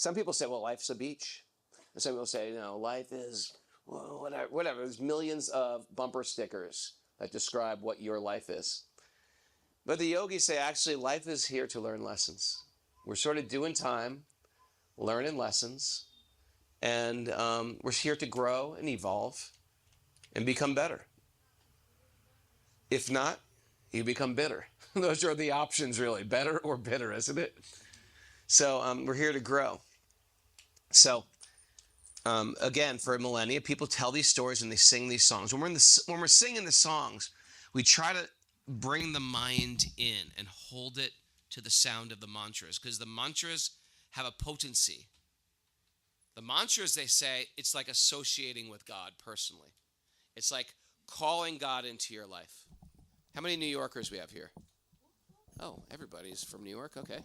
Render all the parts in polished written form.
Some people say, well, life's a beach. And some people say, life is, well, whatever. There's millions of bumper stickers that describe what your life is. But the yogis say, actually, life is here to learn lessons. We're sort of doing time, learning lessons, and we're here to grow and evolve and become better. If not, you become bitter. Those are the options, really, better or bitter, isn't it? So we're here to grow. So again, for millennia, people tell these stories and they sing these songs. When we're singing the songs, we try to bring the mind in and hold it to the sound of the mantras, because the mantras have a potency. The mantras, they say, it's like associating with God personally. It's like calling God into your life. How many New Yorkers we have here? Oh, everybody's from New York. Okay.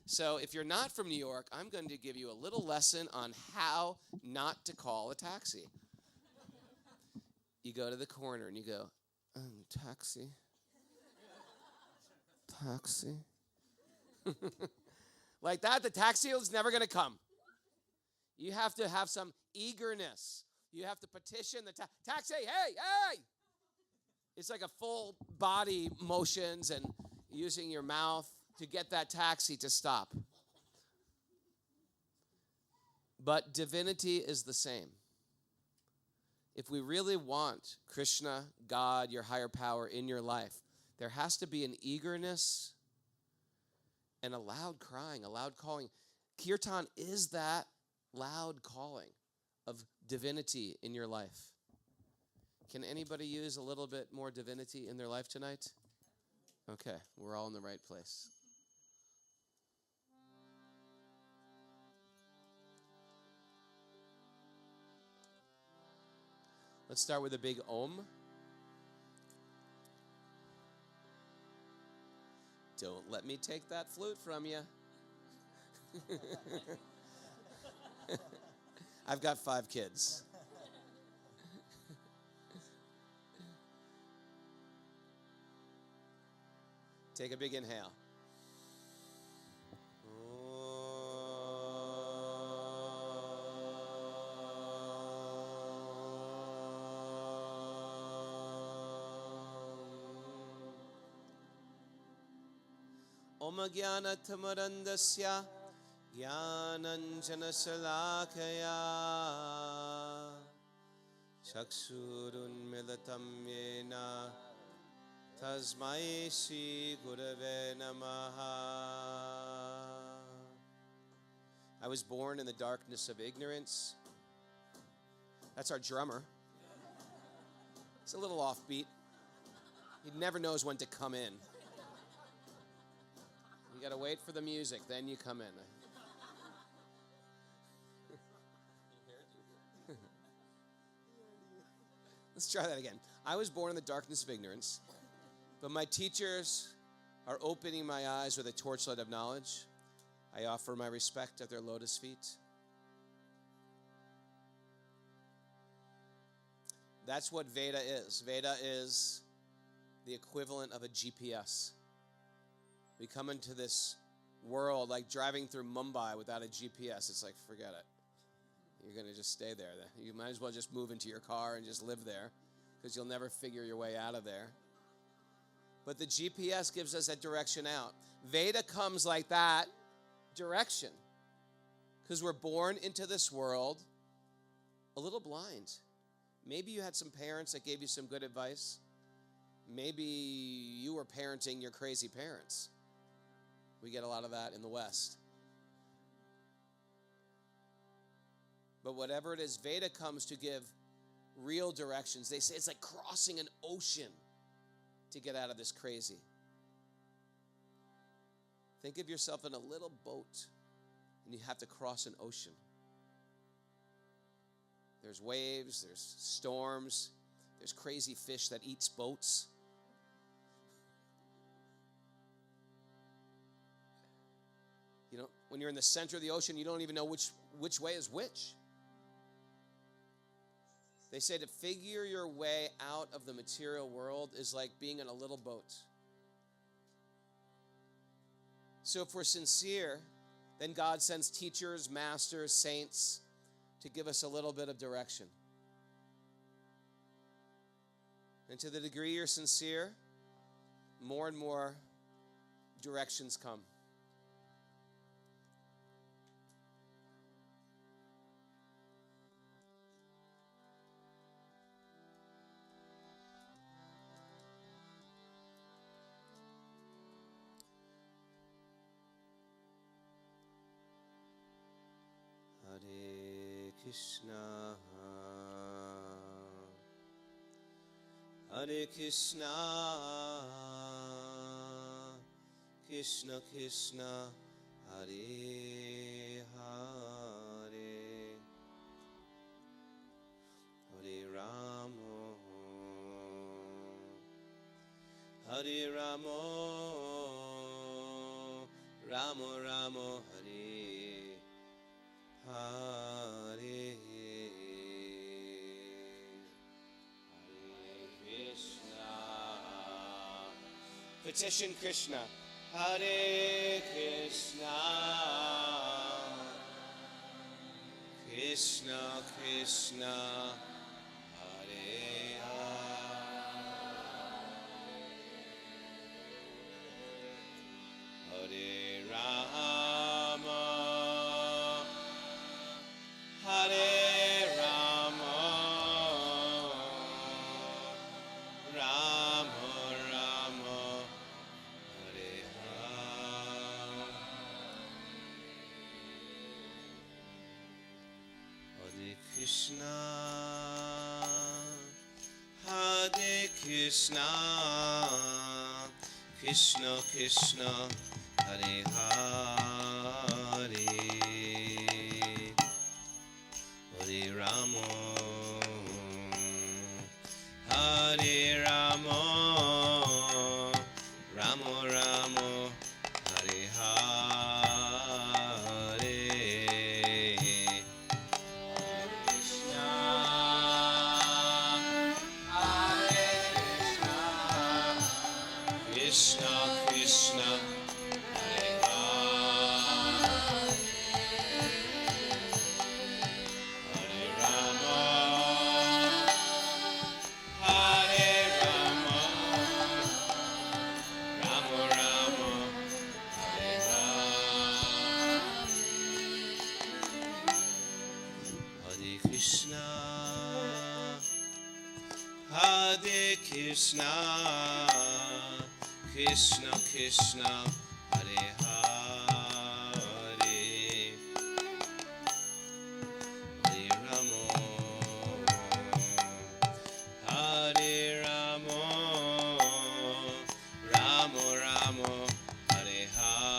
So if you're not from New York, I'm going to give you a little lesson on how not to call a taxi. You go to the corner and you go, taxi. Taxi. Like that, the taxi is never going to come. You have to have some eagerness. You have to petition the taxi. Hey. It's like a full body motions and using your mouth to get that taxi to stop. But divinity is the same. If we really want Krishna, God, your higher power in your life, there has to be an eagerness and a loud crying, a loud calling. Kirtan is that loud calling of divinity in your life. Can anybody use a little bit more divinity in their life tonight? Okay, we're all in the right place. Let's start with a big Om. Don't let me take that flute from you. I've got 5 kids. Take a big inhale. Om Jnana Tamarandasya Jnananjana Salakaya Chakshurun Milatam Yena Tasmai Shri Gurave Namaha. I was born in the darkness of ignorance. That's our drummer. It's a little offbeat. He never knows when to come in. You got to wait for the music, then you come in. Let's try that again. I was born in the darkness of ignorance, but my teachers are opening my eyes with a torchlight of knowledge. I offer my respect at their lotus feet. That's what Veda is. Veda is the equivalent of a GPS. We come into this world like driving through Mumbai without a GPS. It's like, forget it. You're going to just stay there. You might as well just move into your car and just live there, because you'll never figure your way out of there. But the GPS gives us that direction out. Veda comes like that direction, because we're born into this world a little blind. Maybe you had some parents that gave you some good advice. Maybe you were parenting your crazy parents. We get a lot of that in the West. But whatever it is, Veda comes to give real directions. They say it's like crossing an ocean to get out of this crazy. Think of yourself in a little boat, and you have to cross an ocean. There's waves, there's storms, there's crazy fish that eats boats. You know, when you're in the center of the ocean, you don't even know which way is which. They say to figure your way out of the material world is like being in a little boat. So if we're sincere then God sends teachers, masters, saints to give us a little bit of direction. And to the degree you're sincere, more and more directions come. Hare Krishna, Hare Krishna, Krishna Krishna, Hare Hare, Hare Rama, Hare Rama, Rama Rama, Hare Hare. Petition Krishna. Hare Krishna, Krishna Krishna, Hare Hare, Hare Rama, Hare Rama, Rama Rama, Hare Krishna, Hare Krishna, Krishna Krishna, Hare Hare, Hare Rama, Hare Rama, Rama Rama, Hare Hare. Krishna Krishna, Hare Hare, Hare Rama, Hare Rama, Rama Rama, Hare Hare, Hare Krishna, Hare Krishna, Krishna Krishna, Hare Hare, Hare Rama, Hare Rama, Rama Rama, Hare Hare, Hare Krishna, Hare Krishna, Krishna Krishna, Hare Hare, Hare Rama, Hare Rama, Rama Rama, Hare Hare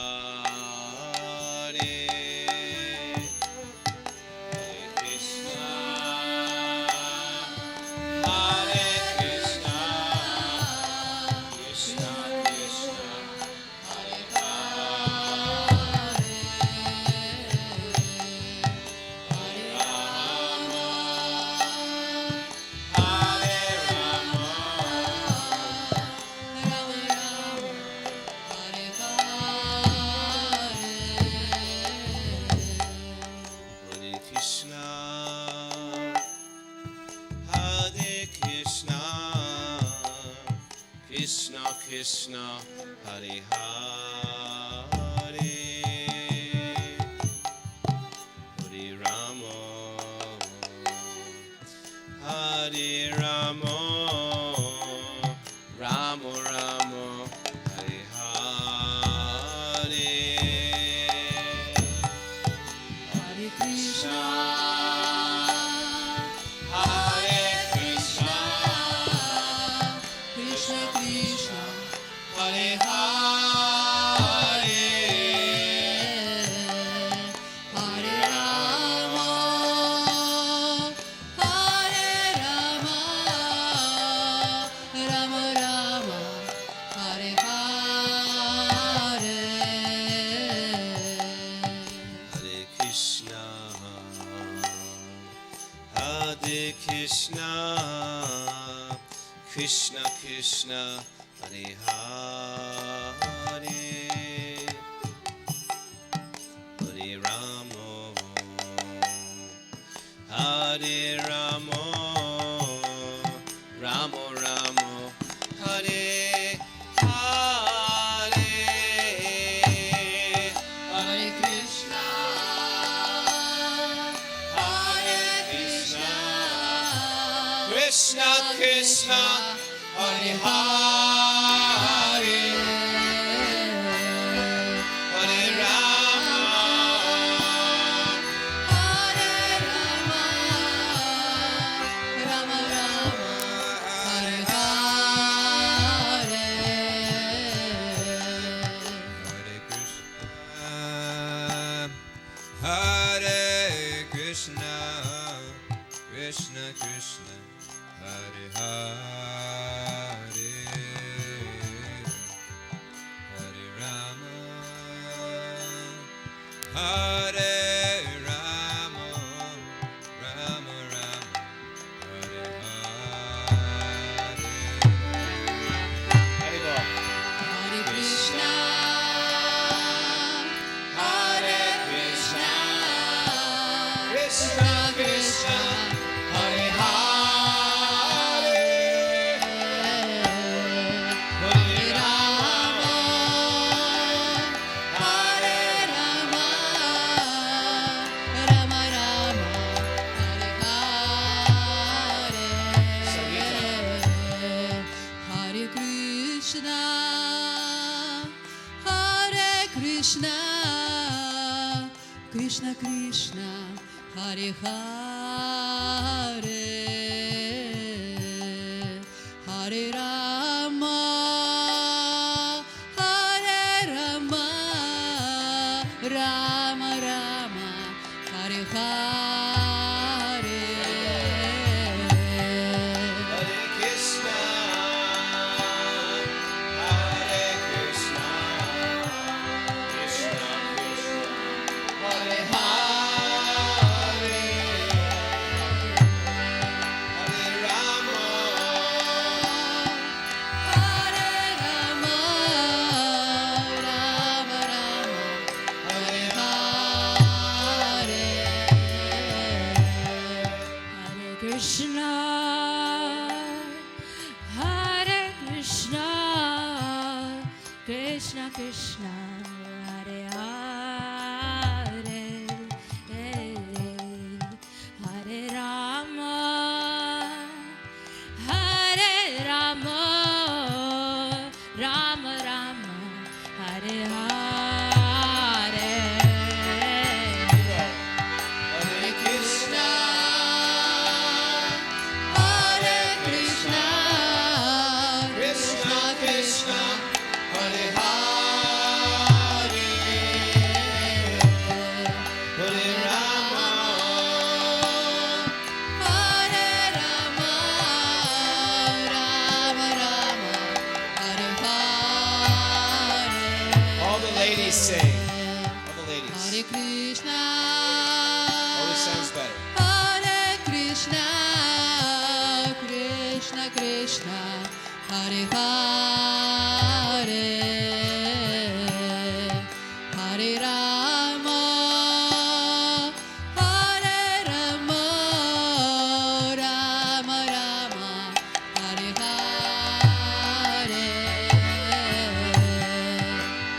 Krishna, Hare Krishna, Krishna Krishna, Hare Hare, Hare Rama, Hare Rama, Rama Rama, Hare Hare, Hare Krishna, Hare Krishna, Krishna Krishna, Hare Hare, Hare Rama, Hare Rama, Rama Rama, Hare Hare, Hare Krishna, Hare Krishna, Krishna Krishna, Hare Hare, Hare Hare Ramo, Ramo Ramo, Hare Hare, Hare Krishna, Hare Krishna, Krishna Krishna, Hare Hare, Hare Rama, Hare Rama, Rama Rama, Hare Hare. Hare Krishna, Krishna Krishna, Hare Hare, Hare Rama, Hare Rama, Rama Rama, Hare Hare. Hare Bol. Hare Krishna, Hare Krishna, Krishna Krishna, Hare Hare, Hare Rama, Hare Rama, Rama Rama, Hare Hare. Hare Krishna, Hare Krishna, Krishna Krishna, Hare Hare, Hare Rama, Hare Rama, Rama Rama, Hare Hare. Hare Krishna, Hare Krishna, Krishna Krishna, Hare Hare, Hare Rama, Hare Rama, Rama Rama, Hare Hare. Hare Krishna, Hare Krishna, Krishna Krishna, Hare Hare, Hare Rama, Hare Rama, Rama Rama, Hare Hare. Hare Krishna, Hare Krishna, Krishna Krishna, Hare Hare, Hare Rama, Hare Rama, Rama Rama, Hare Hare. all the ladies sing, all the ladies, Hare Krishna, always sounds better. Hare Krishna, Krishna Krishna, Hare Hare, Hare Rama, Hare Rama, Rama Rama, Hare Hare.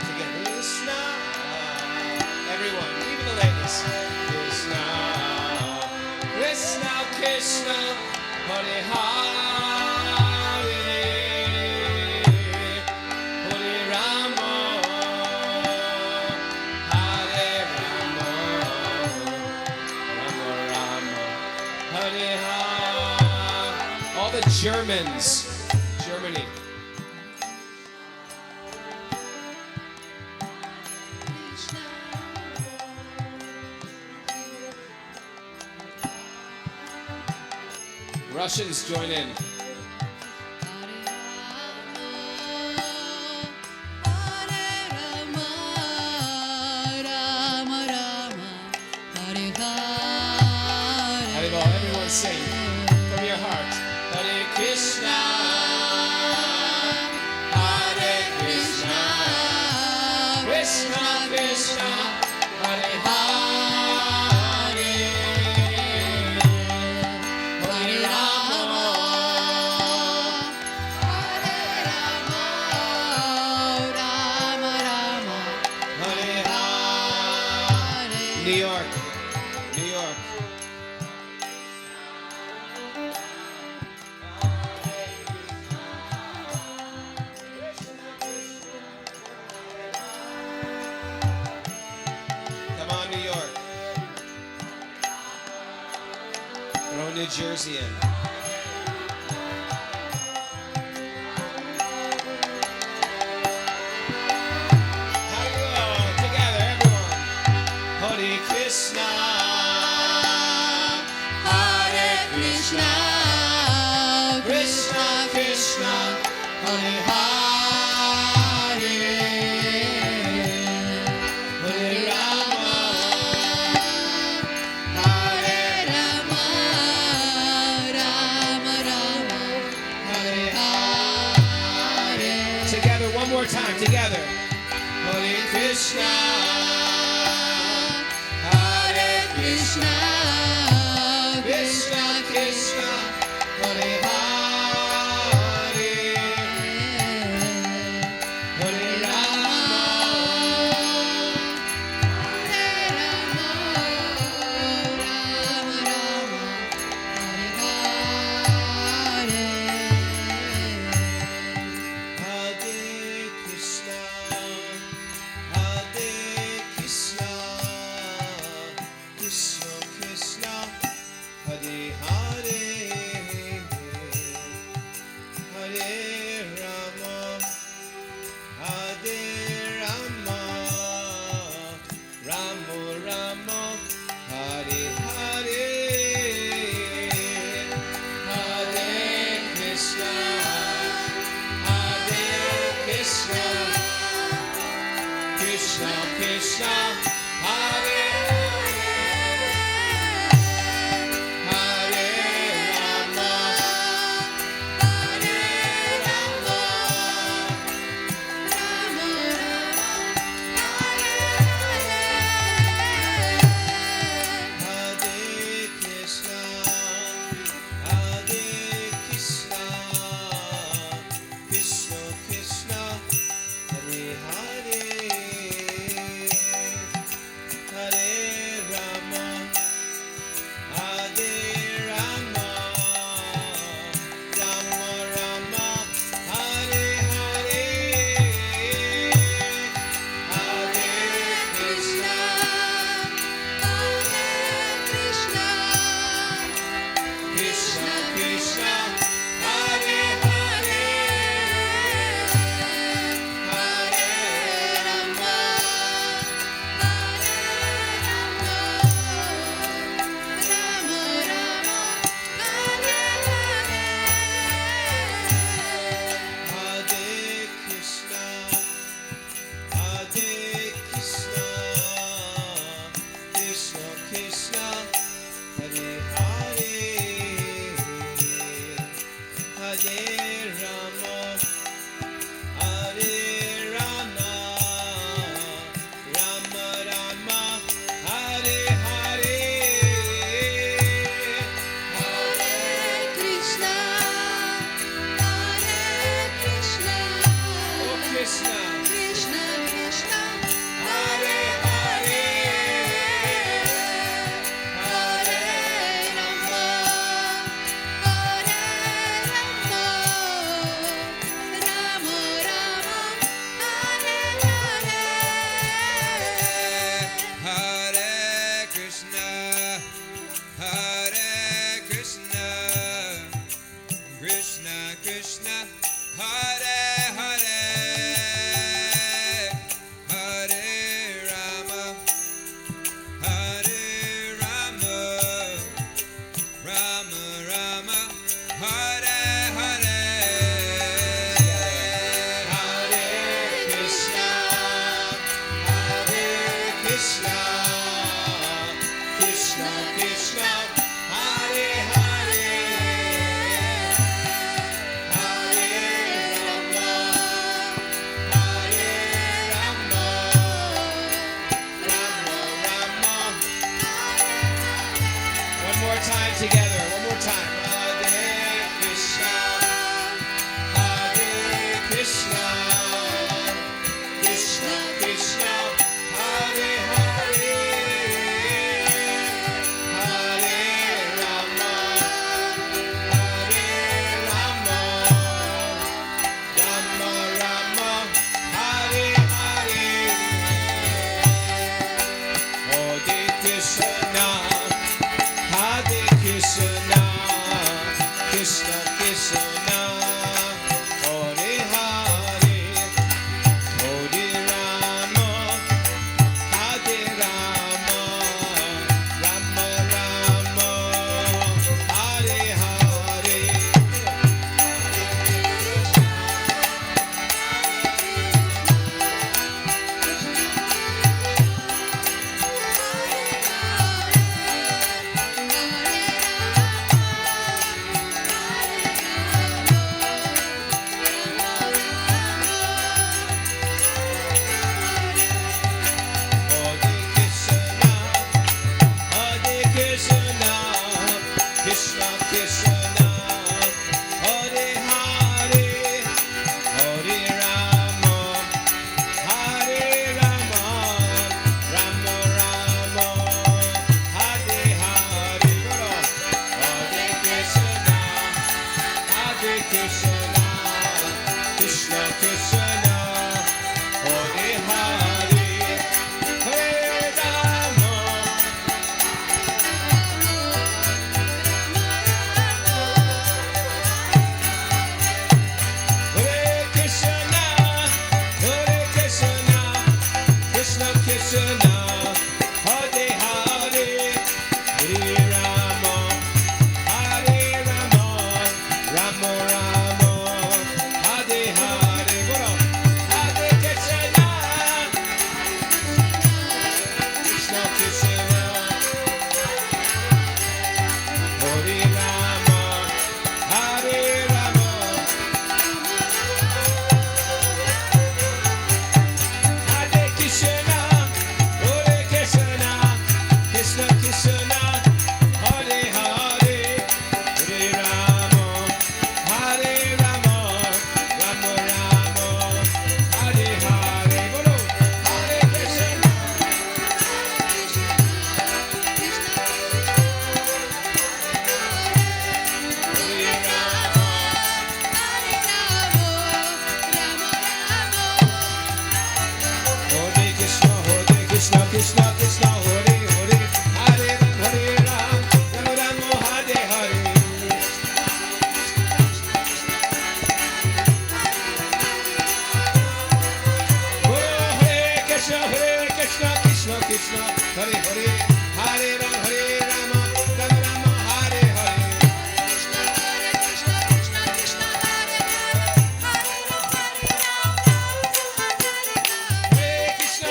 Together, Krishna, everyone, even the ladies. Krishna, Krishna Krishna, Hare Hare, Hare Rama, Hare Rama, Rama Rama, Hare Hare. All the Germans, Germany. Russians join in. Haribol, everyone sing from your heart. Hare Krishna, Hare Krishna, Krishna Krishna, Hare Hare, New York, New York. Come on, New York. Throw New Jersey in. Hare Krishna, Krishna Krishna, Hare Hare, Hare Rama, Hare Rama, Rama Rama, Hare Hare. Together, one more time, together. Hare Krishna, Krishna, Krishna Krishna, Hare Hare, Hare Rama, Hare Rama, Rama Rama, Hare Hare. Hare Krishna, Hare Krishna, Krishna Krishna. Krishna, Hare Krishna, Krishna Krishna, Hare Hare, Hare Rama, Hare Rama, Rama Rama, Hare Hare. Hare Krishna, Krishna Krishna, Hare Hare, Hare Rama, Hare Rama, Rama Rama, Hare Hare. Hare Krishna, Krishna Krishna, Hare Hare, Hare Rama. Hare Krishna, Krishna Krishna, Hare Hare, Hare Rama, Hare Rama, Rama Rama, Hare Hare. Hare Krishna, Krishna Krishna, Hare Rama, Hare Rama. Hare Krishna, Krishna Krishna, Hare Hare, Hare Rama, Hare Rama, Rama Rama, Hare Hare. Bolo, Hare Krishna, Hare Rama, Hare Krishna, Krishna Krishna, Hare Hare, Hare Ram, Ram Ram, Hare Hare. Bolo, Hare Krishna, Krishna Krishna, Hare Hare, Hare Ram, Ram Ram, Hare Hare.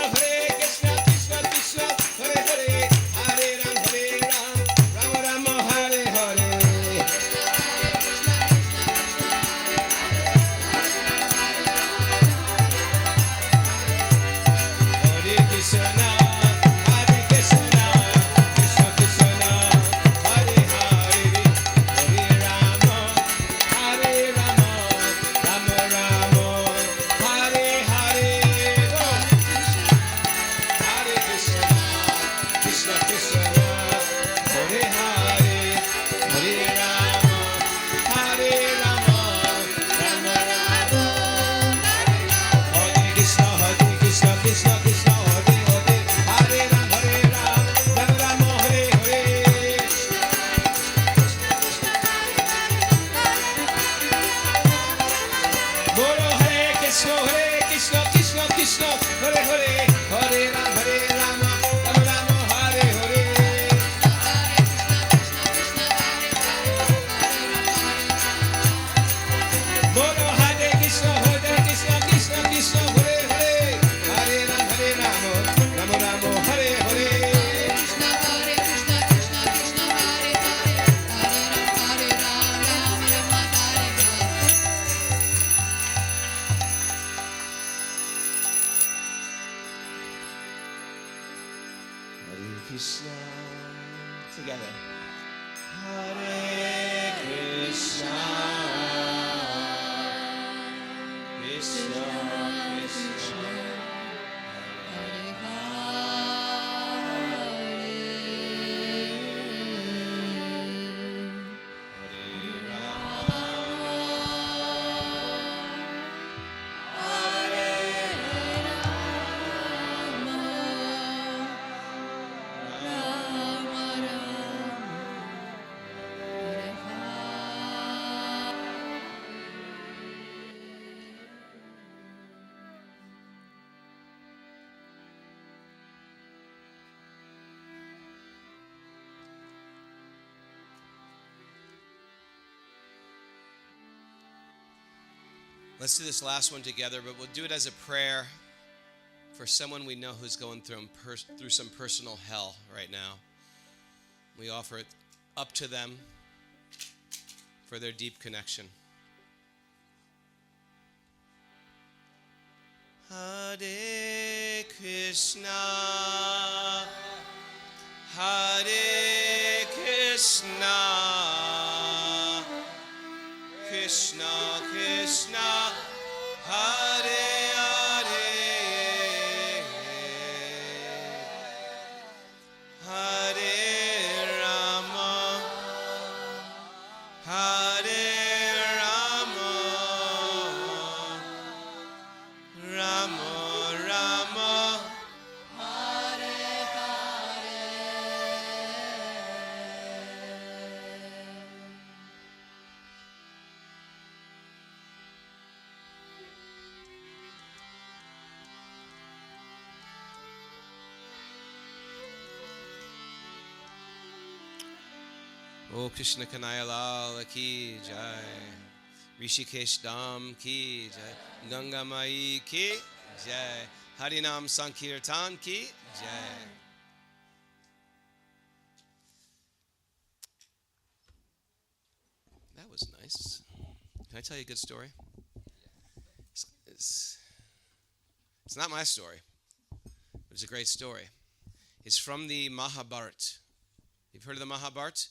Hare Krishna, Krishna Krishna, Hare Hare, Hare Ram, Ram Ram, Hare Hare. Hare Krishna, Krishna Krishna, Hare Hare, Hare Rama, Hare Rama, Rama Rama, Hare Hare. Hare Krishna, Krishna Krishna, Hare Hare, Hare Rama, Hare Rama, Rama Rama. Hare Krishna, Krishna Krishna, Hare Hare, Hare Ram, Ram Ram, Hare Hare. Bolo, Hare Krishna, Krishna, Hare Hare, Hare Ram, Ram Ram, Hare Hare. Bolo, Hare Krishna, Krishna, Hare Hare, Hare Ram, Ram Ram, Hare Hare. Hare Krishna, together. Hare Krishna, Krishna Krishna, Hare Hare Let's do this last one together, but we'll do it as a prayer for someone we know who's going through some personal hell right now. We offer it up to them for their deep connection. Hare Krishna, Hare Krishna, Krishna Krishna, Hare Hare, Hare Rama, Hare Rama, Rama Rama, Hare Hare. O Krishna Kanaya Lal ki jai, Rishikesh Dham ki jai, Ganga Mai ki jai, Harinam Sankirtan ki jai. That was nice. Can I tell you a good story? It's not my story, but it's a great story. It's from the Mahabharata. You've heard of the Mahabharata?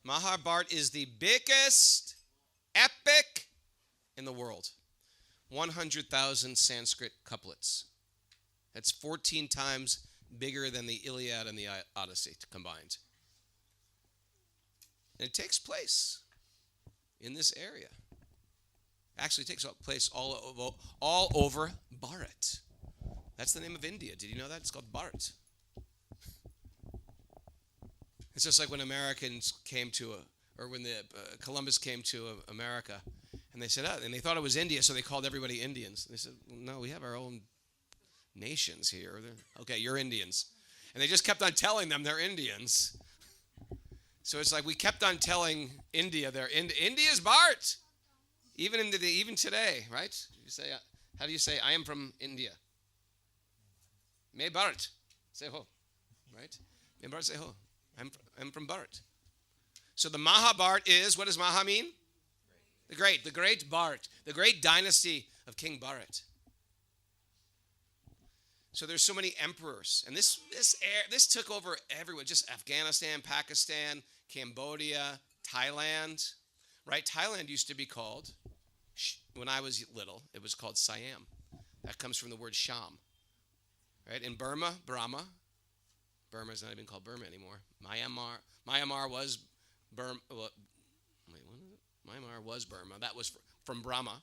Mahabharata is the biggest epic in the world. 100,000 Sanskrit couplets. That's 14 times bigger than the Iliad and the Odyssey combined. And it takes place in this area. Actually, it takes place all over Bharat. That's the name of India. Did you know that? It's called Bharat. It's just like when Americans came to, or when Columbus came to America, and they said, and they thought it was India, so they called everybody Indians. They said, well, no, we have our own nations here. Okay, you're Indians. And they just kept on telling them they're Indians. So it's like we kept on telling India India's Bharat. Even today, right? You say, how do you say, I am from India? May Bharat. Say ho, right? May Bharat say ho. I'm from Bharat. So the Mahabharata is, what does Maha mean? The great Bharat, the great dynasty of King Bharat. So there's so many emperors, and this took over everywhere, just Afghanistan, Pakistan, Cambodia, Thailand, right? Thailand used to be called, when I was little, it was called Siam. That comes from the word Sham, right? In Burma, Brahma. Burma is not even called Burma anymore. Myanmar was Burma. Myanmar was Burma. That was from Brahma.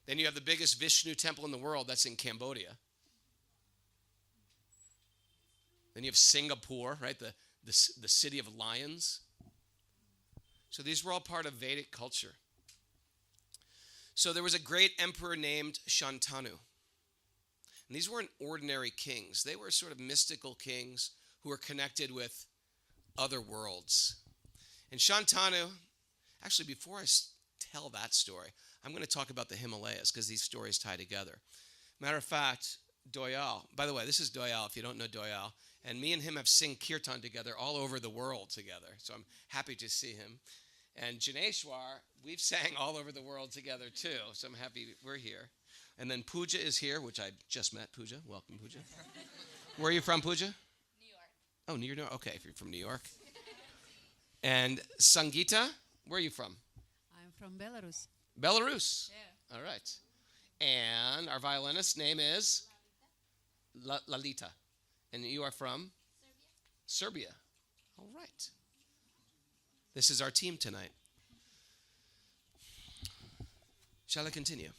Then you have the biggest Vishnu temple in the world. That's in Cambodia. Then you have Singapore, right? The city of lions. So these were all part of Vedic culture. So there was a great emperor named Shantanu. And these weren't ordinary kings. They were sort of mystical kings who were connected with other worlds. And Shantanu, actually, before I tell that story, I'm going to talk about the Himalayas because these stories tie together. Matter of fact, Doyal, by the way, this is Doyal, if you don't know Doyal, and me and him have sing Kirtan together all over the world together. So I'm happy to see him. And Janeshwar, we've sang all over the world together too. So I'm happy we're here. And then Pooja is here, which I just met. Pooja, welcome, Pooja. Where are you from, Pooja? New York. Oh, New York. Okay, if you're from New York. And Sangeeta, where are you from? I'm from Belarus. Belarus. Yeah. All right. And our violinist's name is Lalita. And you are from? Serbia. All right. This is our team tonight. Shall I continue?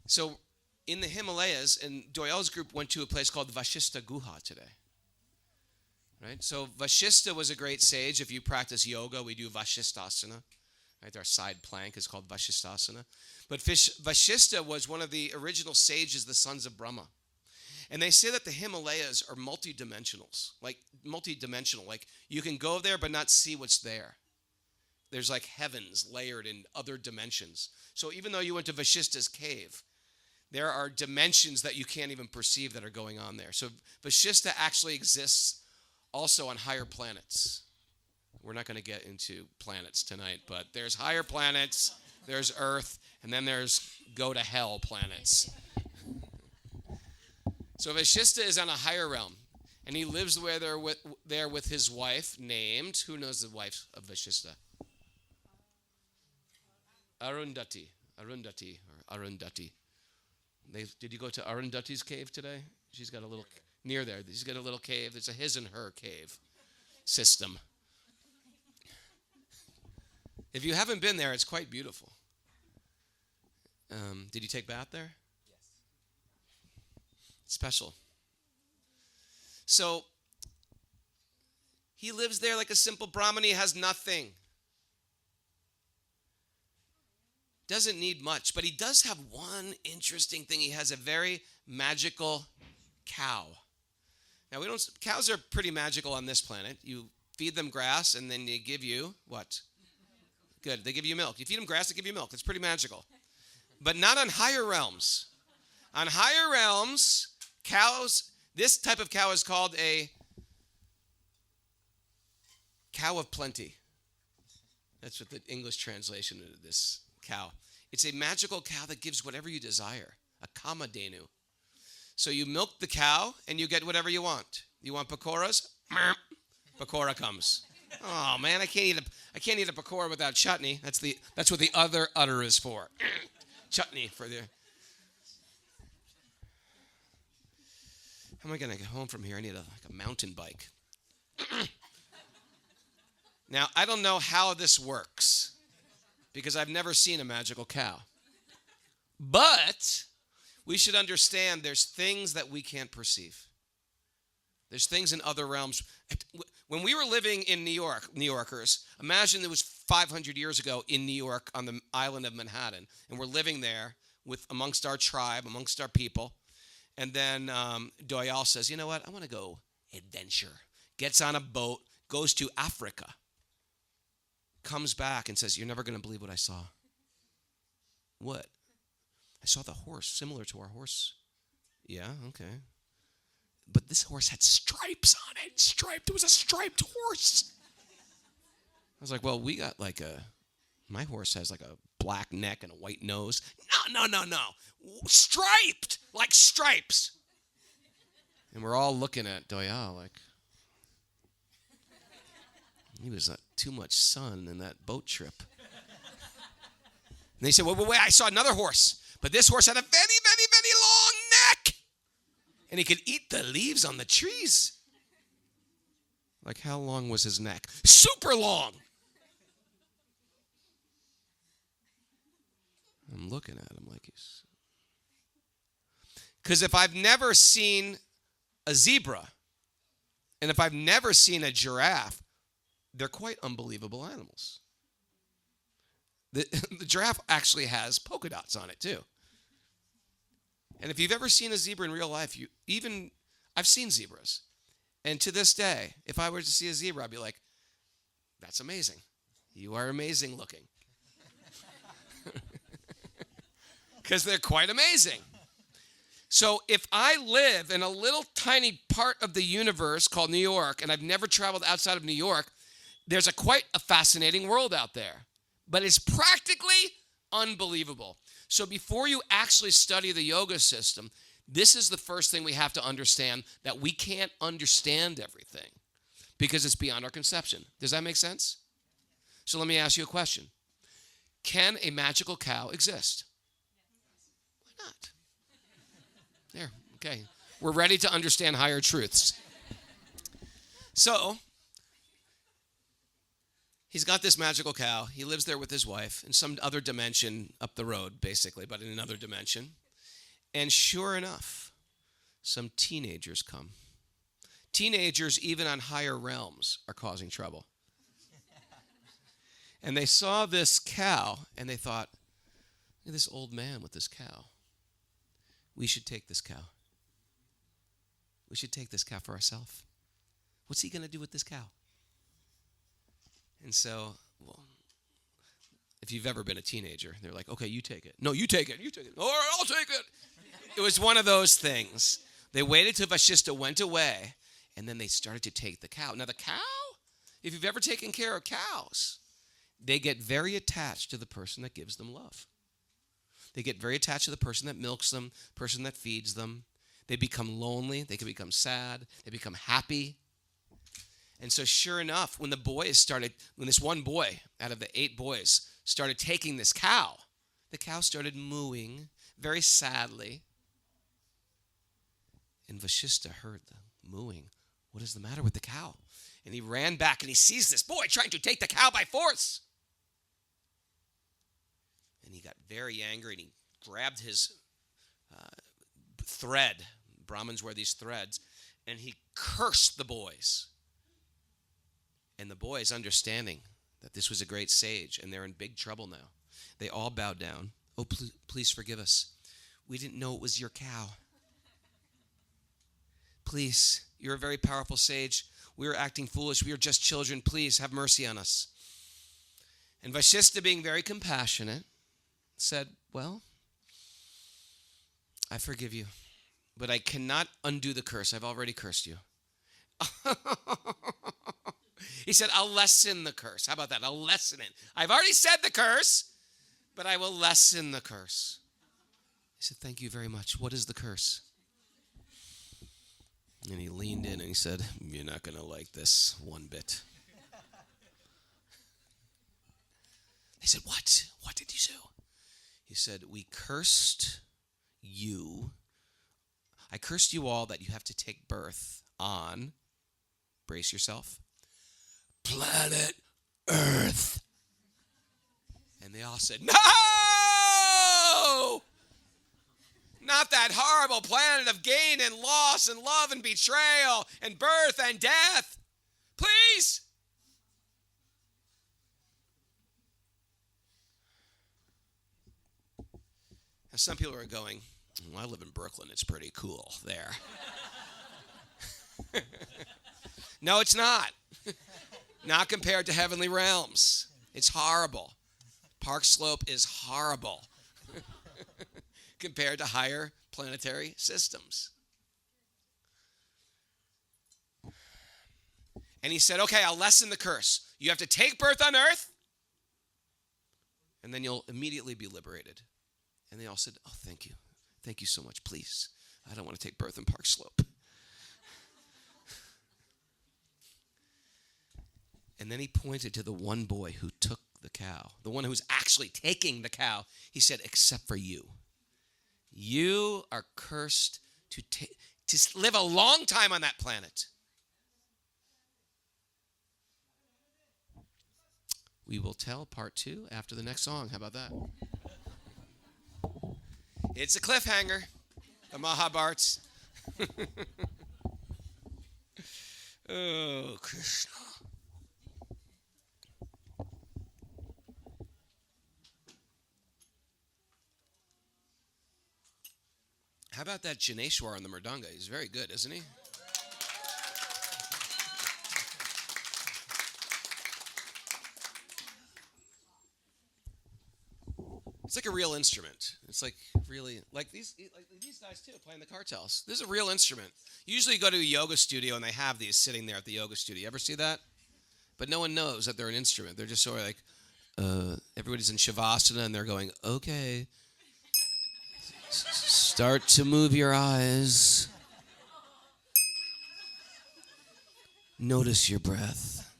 So in the Himalayas, and Doyal's group went to a place called Vashishta Guha today. Right? So Vashishta was a great sage. If you practice yoga, we do Vashishtasana. Right? Our side plank is called Vashishtasana. But Vashishta was one of the original sages, the sons of Brahma. And they say that the Himalayas are multidimensional. Like you can go there but not see what's there. there's like heavens layered in other dimensions. So even though you went to Vashista's cave, there are dimensions that you can't even perceive that are going on there. So Vashista actually exists also on higher planets. We're not going to get into planets tonight, but there's higher planets, there's Earth, and then there's go to hell planets. So Vashista is on a higher realm, and he lives there with his wife named, who knows the wife of Vashista? Arundhati. Did you go to Arundhati's cave today? She's got a little, near there, she's got a little cave. It's a his and her cave system. If you haven't been there, it's quite beautiful. Did you take bath there? Yes. Special. So, he lives there like a simple Brahmin. He has nothing. Doesn't need much, but he does have one interesting thing. He has a very magical cow. Now, cows are pretty magical on this planet. You feed them grass, and then they give you what? Good. They give you milk. You feed them grass, they give you milk. It's pretty magical. But not on higher realms. On higher realms, cows, this type of cow is called a cow of plenty. That's what the English translation of this cow. It's a magical cow that gives whatever you desire, a kamadhenu. So you milk the cow and you get whatever you want. You want pakoras? Pakora comes. Oh man, I can't eat a pakora without chutney. That's what the other udder is for. Chutney for the. How am I gonna get home from here? I need a mountain bike. Now I don't know how this works because I've never seen a magical cow. But we should understand there's things that we can't perceive. There's things in other realms. When we were living in New York, New Yorkers, imagine it was 500 years ago in New York on the island of Manhattan, and we're living there amongst our tribe, amongst our people, and then Doyal says, you know what, I want to go adventure. Gets on a boat, goes to Africa, comes back and says, you're never going to believe what I saw. What? I saw the horse, similar to our horse. Yeah, okay. But this horse had stripes on it. Striped. It was a striped horse. I was like, well, we got my horse has like a black neck and a white nose. No. Striped, like stripes. And we're all looking at Doyal like, he was too much sun in that boat trip. And they said, well, wait, I saw another horse. But this horse had a very, very, very long neck. And he could eat the leaves on the trees. Like, how long was his neck? Super long. I'm looking at him like he's... Because if I've never seen a zebra, and if I've never seen a giraffe, they're quite unbelievable animals. The giraffe actually has polka dots on it, too. And if you've ever seen a zebra in real life, I've seen zebras. And to this day, if I were to see a zebra, I'd be like, that's amazing. You are amazing looking. Because they're quite amazing. So if I live in a little tiny part of the universe called New York, and I've never traveled outside of New York, there's quite a fascinating world out there. But it's practically unbelievable. So before you actually study the yoga system, this is the first thing we have to understand, that we can't understand everything because it's beyond our conception. Does that make sense? So let me ask you a question. Can a magical cow exist? Why not? There, okay. We're ready to understand higher truths. So, he's got this magical cow. He lives there with his wife in some other dimension up the road, basically, but in another dimension. And sure enough, some teenagers come. Teenagers, even on higher realms, are causing trouble. And they saw this cow, and they thought, look at this old man with this cow. We should take this cow. We should take this cow for ourselves. What's he going to do with this cow? And so, well, If you've ever been a teenager, they're like, okay, you take it. No, you take it. You take it. All right, I'll take it. It was one of those things. They waited till Vashishta went away, and then they started to take the cow. Now, the cow, if you've ever taken care of cows, they get very attached to the person that gives them love. They get very attached to the person that milks them, person that feeds them. They become lonely. They can become sad. They become happy. And so sure enough, when this one boy out of the 8 boys started taking this cow, the cow started mooing very sadly. And Vashishta heard the mooing. What is the matter with the cow? And he ran back and he sees this boy trying to take the cow by force. And he got very angry and he grabbed his thread. Brahmins wear these threads. And he cursed the boys. And the boys, understanding that this was a great sage and they're in big trouble now, they all bowed down. Oh, please forgive us. We didn't know it was your cow. Please, you're a very powerful sage. We were acting foolish. We are just children. Please have mercy on us. And Vashishta, being very compassionate, said, well, I forgive you, but I cannot undo the curse. I've already cursed you. He said, I'll lessen the curse. How about that? I'll lessen it. I've already said the curse, but I will lessen the curse. He said, thank you very much. What is the curse? And he leaned in and he said, you're not going to like this one bit. They said, what? What did you do? He said, we cursed you. I cursed you all that you have to take birth on, brace yourself, planet Earth. And they all said, no! Not that horrible planet of gain and loss and love and betrayal and birth and death. Please. Now, some people are going, well, I live in Brooklyn. It's pretty cool there. No, it's not. Not compared to heavenly realms. It's horrible. Park Slope is horrible compared to higher planetary systems. And he said, okay, I'll lessen the curse. You have to take birth on Earth, and then you'll immediately be liberated. And they all said, oh, thank you. Thank you so much. Please, I don't want to take birth in Park Slope. And then he pointed to the one boy who took the cow, the one who was actually taking the cow. He said, except for you. You are cursed to live a long time on that planet. We will tell part 2 after the next song. How about that? It's a cliffhanger. The Mahabharata. Oh, Krishna. How about that Janeshwar on the Mridanga? He's very good, isn't he? It's like a real instrument. It's like really, like these guys too, playing the cartels. This is a real instrument. Usually you go to a yoga studio and they have these sitting there at the yoga studio. You ever see that? But no one knows that they're an instrument. They're just sort of like, everybody's in Shavasana and they're going, okay, start to move your eyes. Notice your breath.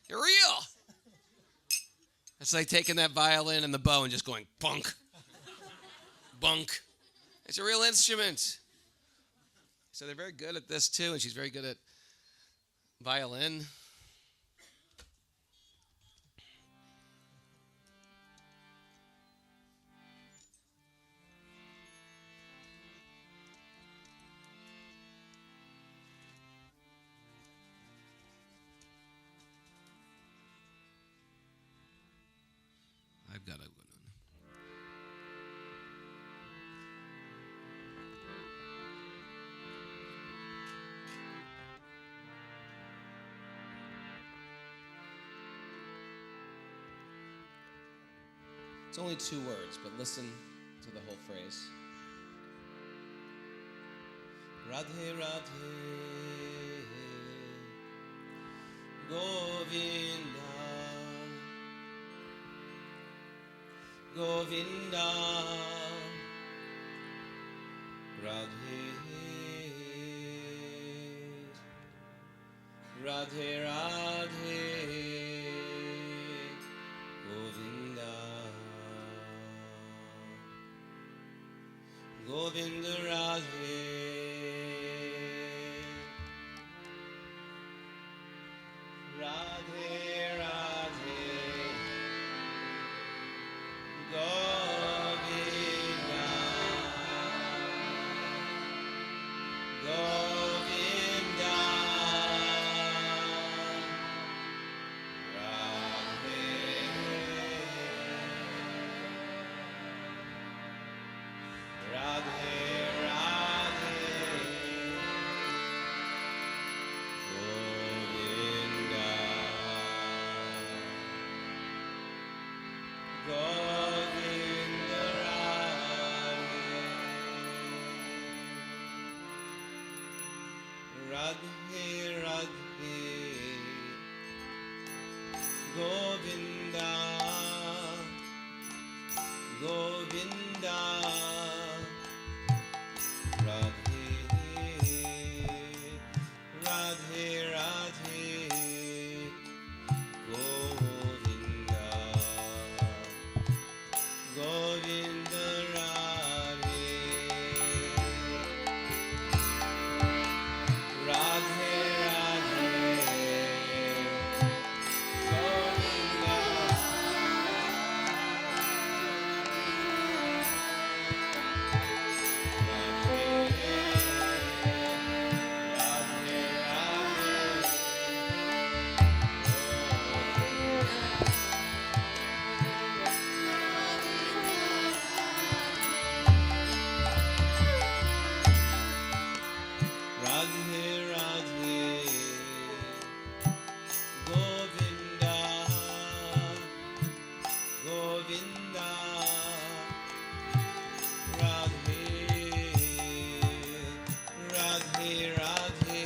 You're real. It's like taking that violin and the bow and just going bunk, bunk. It's a real instrument. So they're very good at this too, and she's very good at violin. I've got a good one. It's only 2 words, but listen to the whole phrase. Radhe Radhe Govinda Govinda Radhe Radhe Radhe Govinda Govinda Radhe Radhe Radhe Govinda Govinda Radhe Radhe Govinda Govinda Radhe Radhe Govinda Govinda Radhe Radhe Radhe Govinda Govinda Radhe Radhe Radhe Govinda Radhe Radhe Govinda Govinda Radhe Radhe Radhe Govinda Govinda Radhe Radhe Radhe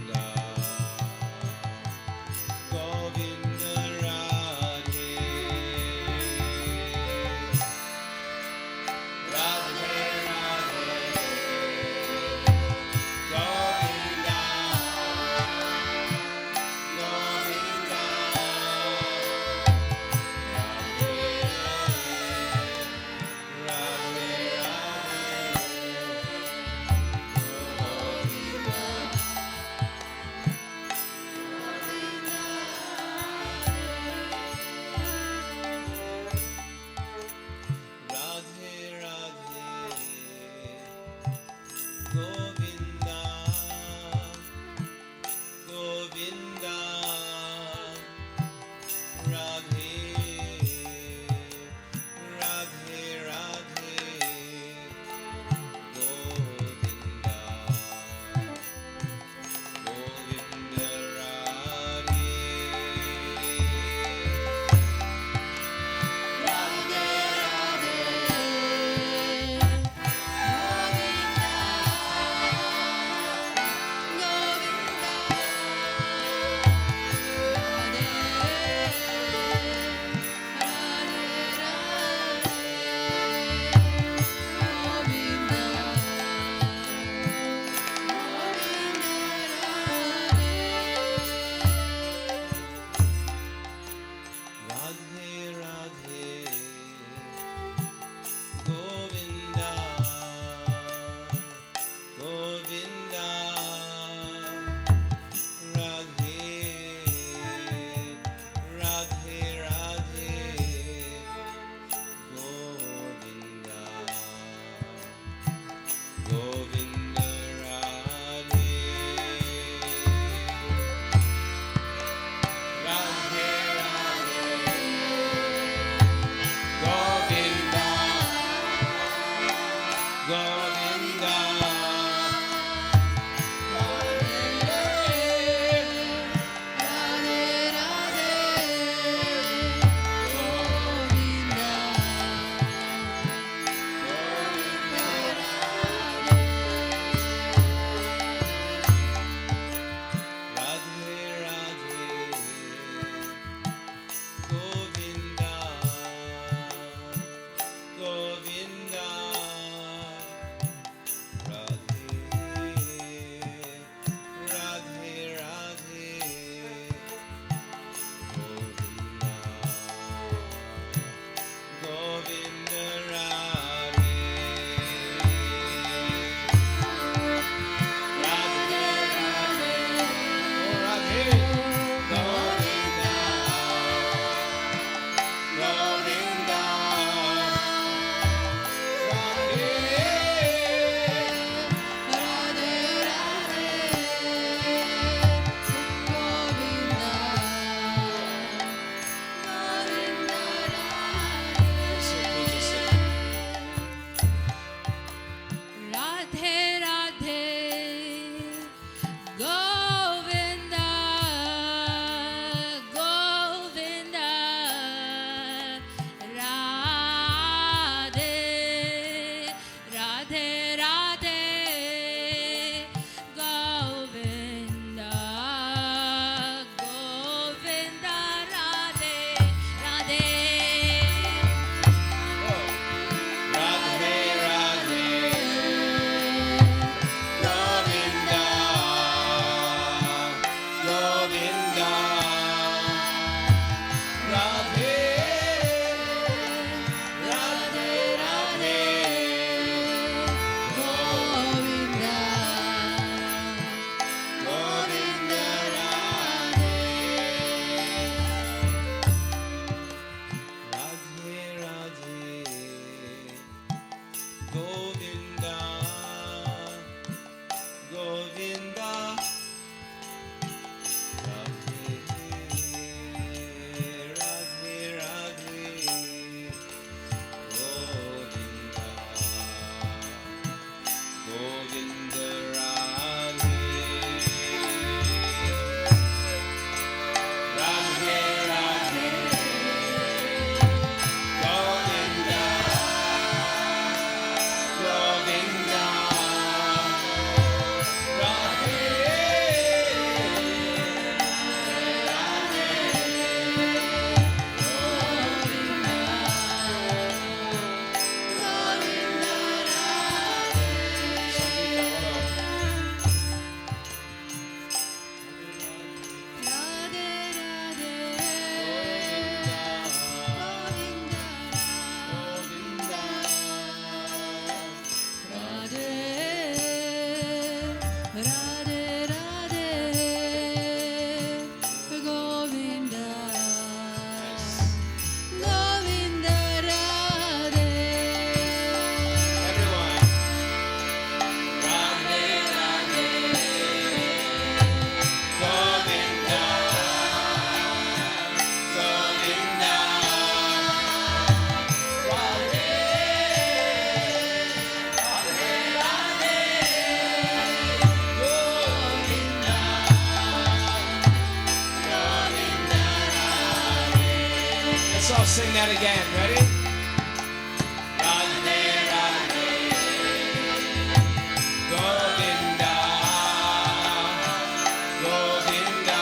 Govinda Govinda Radhe Radhe Radhe Govinda Govinda Radhe Radhe Radhe Govinda Govinda Radhe Radhe Radhe Govinda Govinda Radhe Radhe Radhe Govinda Govinda Radhe Radhe Govinda Govinda Radhe Let's all sing that again. Ready? Radhe Radhe Govinda Govinda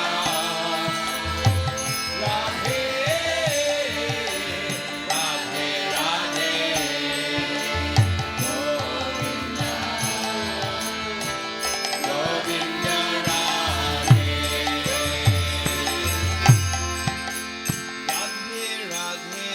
Radhe Radhe Radhe Govinda Govinda Radhe Radhe Radhe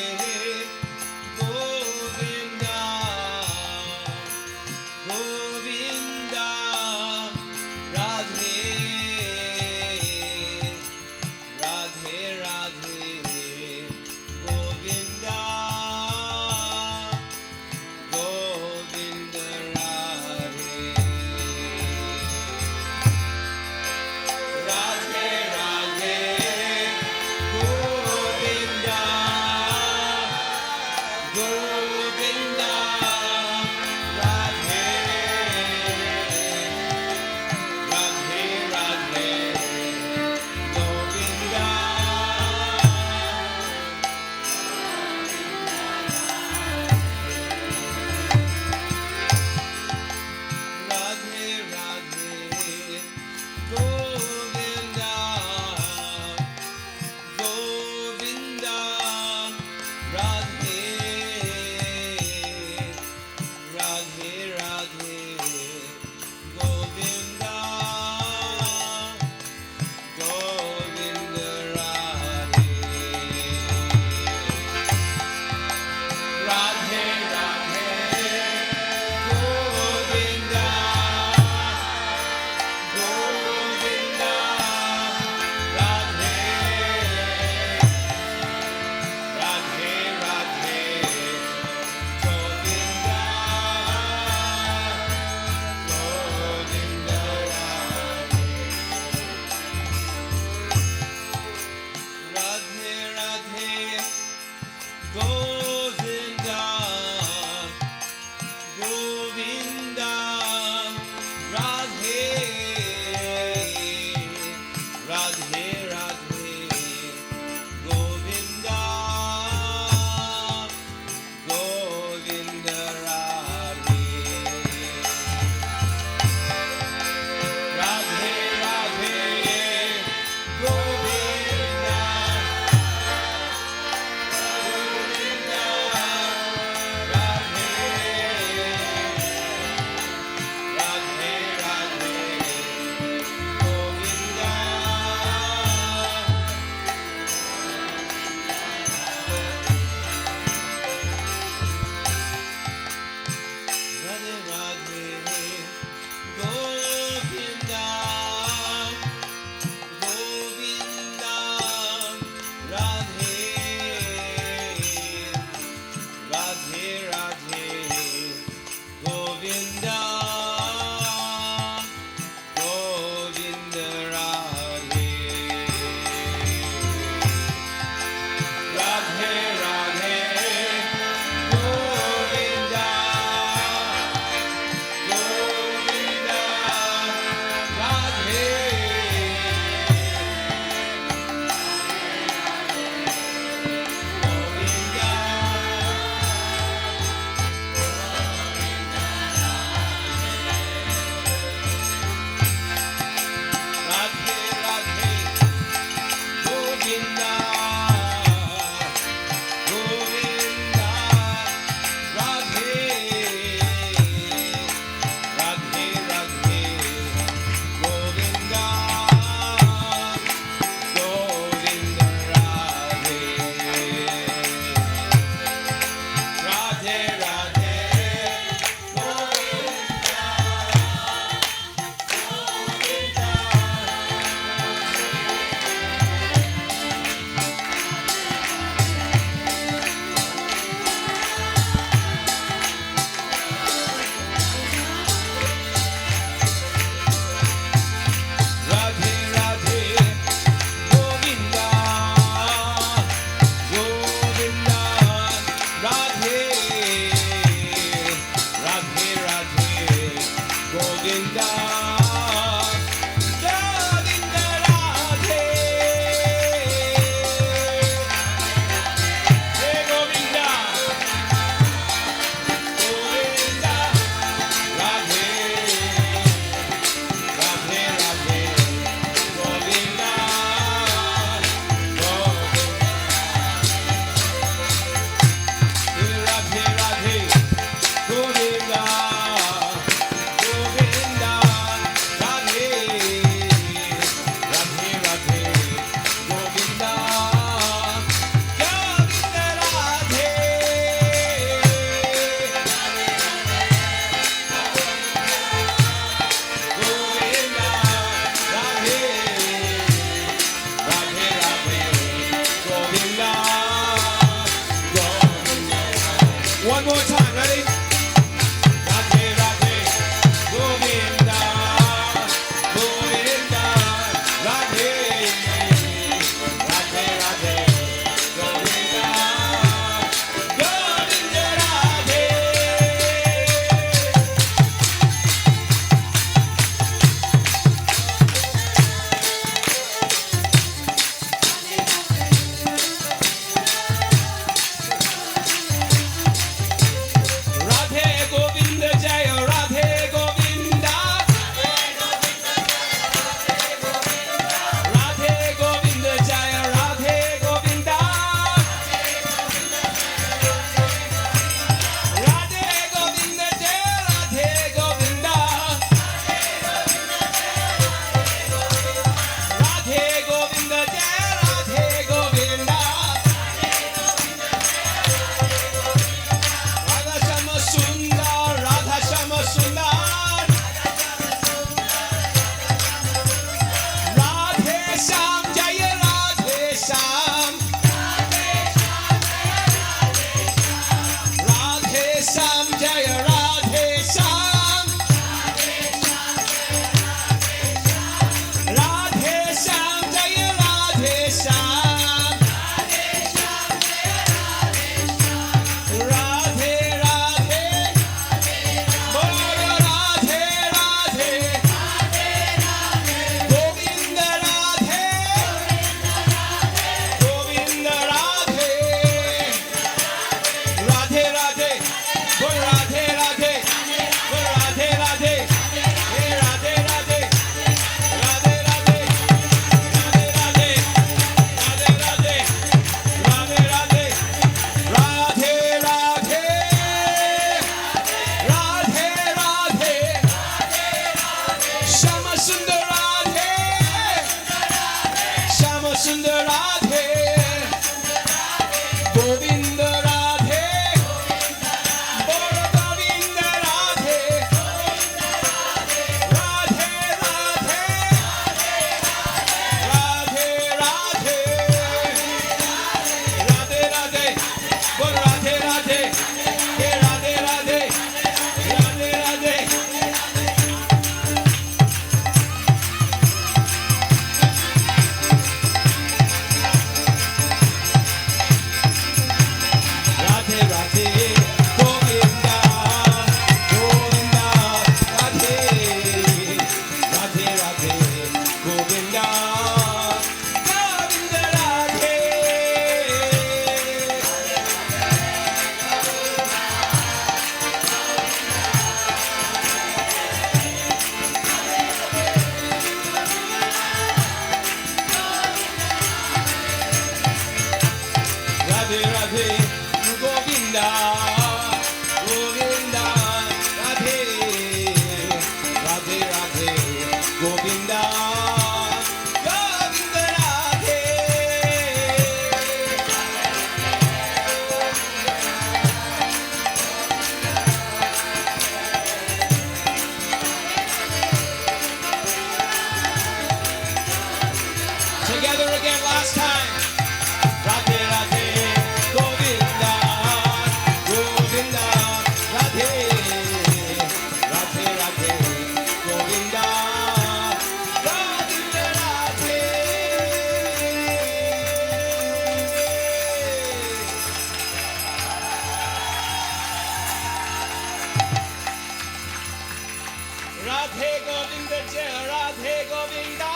Radhe Govinda Jaya Radhe Govinda.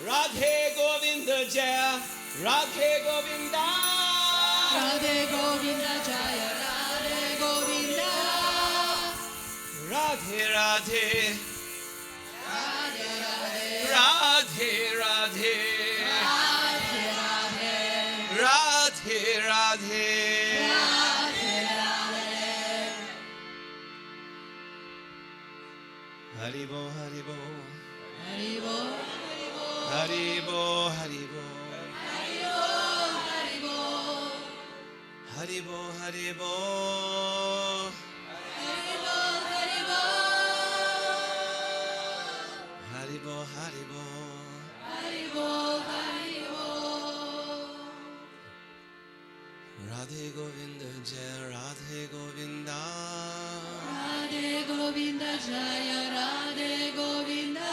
Radhe Govinda Jaya Radhe Govinda. Radhe Govinda Jaya Radhe Govinda. Radhe Radhe Radhe Radhe Radhe Radhe Radhe Radhe Radhe Radhe. Haribo Haribo Haribo Haribo Haribo Haribo Haribo Haribo Haribo Haribo. Radhe Govinda Jaya Radhe Govinda. Radhe Govinda Jaya Radhe Govinda.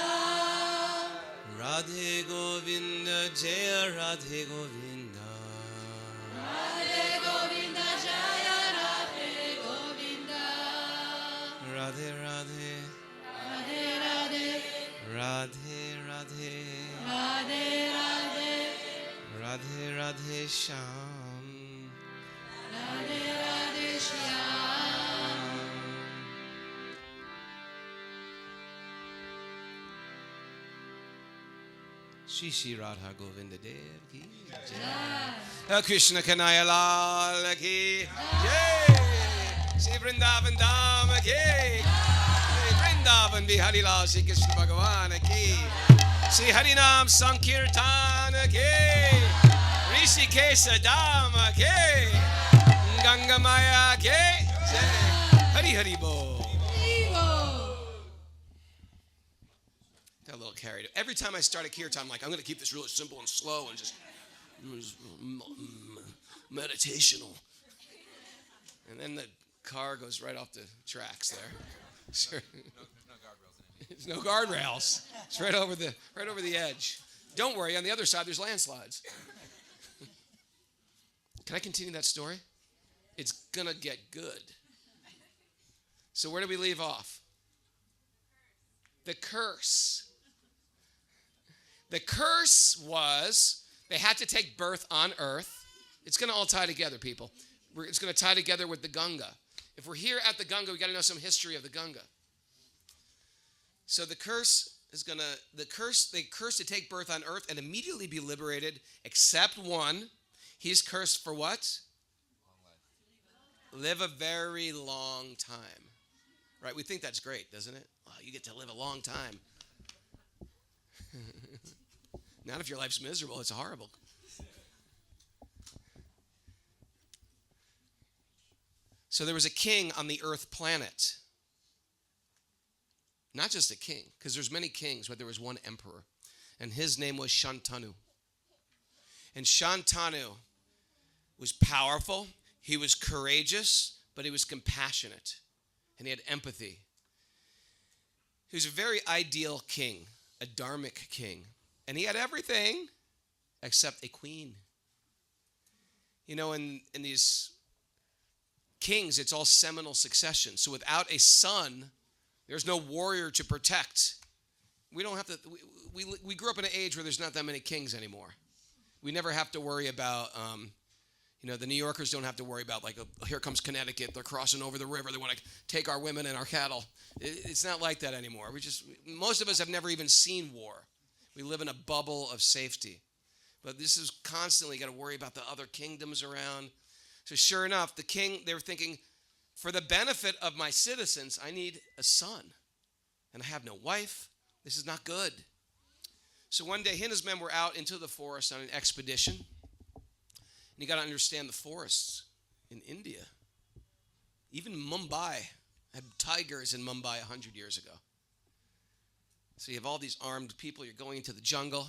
Radhe Govinda Jaya Radhe Govinda. Radhe Govinda Jaya Radhe Govinda. Radhe Radhe Radhe Radhe Radhe Radhe Radhe Radhe Radhe Radhe Sham. Radhe Radhe Shyam. Shri Shri Radha Govinda Dev ki jai. Krishna Kanaya Lal ki jai. Shri Vrindavan Dham ki jai. Vrindavan Bihari Lal Shri Krishna Bhagavan ki. Shri Harinam Sankirtan ki. Rishikesh Dham ki. Ganga Maya ki jai. Hari Hari Bol. Got a little carried. Every time I start a kirtan, I'm like, I'm going to keep this really simple and slow and just meditational. And then the car goes right off the tracks there. Sure. There's no guardrails. It's right over the edge. Don't worry, on the other side there's landslides. Can I continue that story? It's gonna get good. So where do we leave off? The curse. The curse was they had to take birth on earth. It's going to all tie together, people. It's going to tie together with the Ganga. If we're here at the Ganga, we got to know some history of the Ganga. So the curse is going to, they curse to take birth on earth and immediately be liberated, except one. He's cursed for what? Live a very long time. Right? We think that's great, doesn't it? Oh, you get to live a long time. Not if your life's miserable. It's horrible. So there was a king on the earth planet. Not just a king, because there's many kings, but there was one emperor. And his name was Shantanu. And Shantanu was powerful. He was courageous, but he was compassionate. And he had empathy. He was a very ideal king, a dharmic king. And he had everything except a queen. You know, in these kings, it's all seminal succession. So without a son, there's no warrior to protect. We don't have to, we grew up in an age where there's not that many kings anymore. We never have to worry about, the New Yorkers don't have to worry about, like, here comes Connecticut. They're crossing over the river. They want to take our women and our cattle. It's not like that anymore. Most of us have never even seen war. We live in a bubble of safety. But this is constantly got to worry about the other kingdoms around. So sure enough, the king, they were thinking, for the benefit of my citizens, I need a son. And I have no wife. This is not good. So one day, he and his men were out into the forest on an expedition. And you got to understand the forests in India. Even Mumbai had tigers in Mumbai 100 years ago. So you have all these armed people. You're going into the jungle.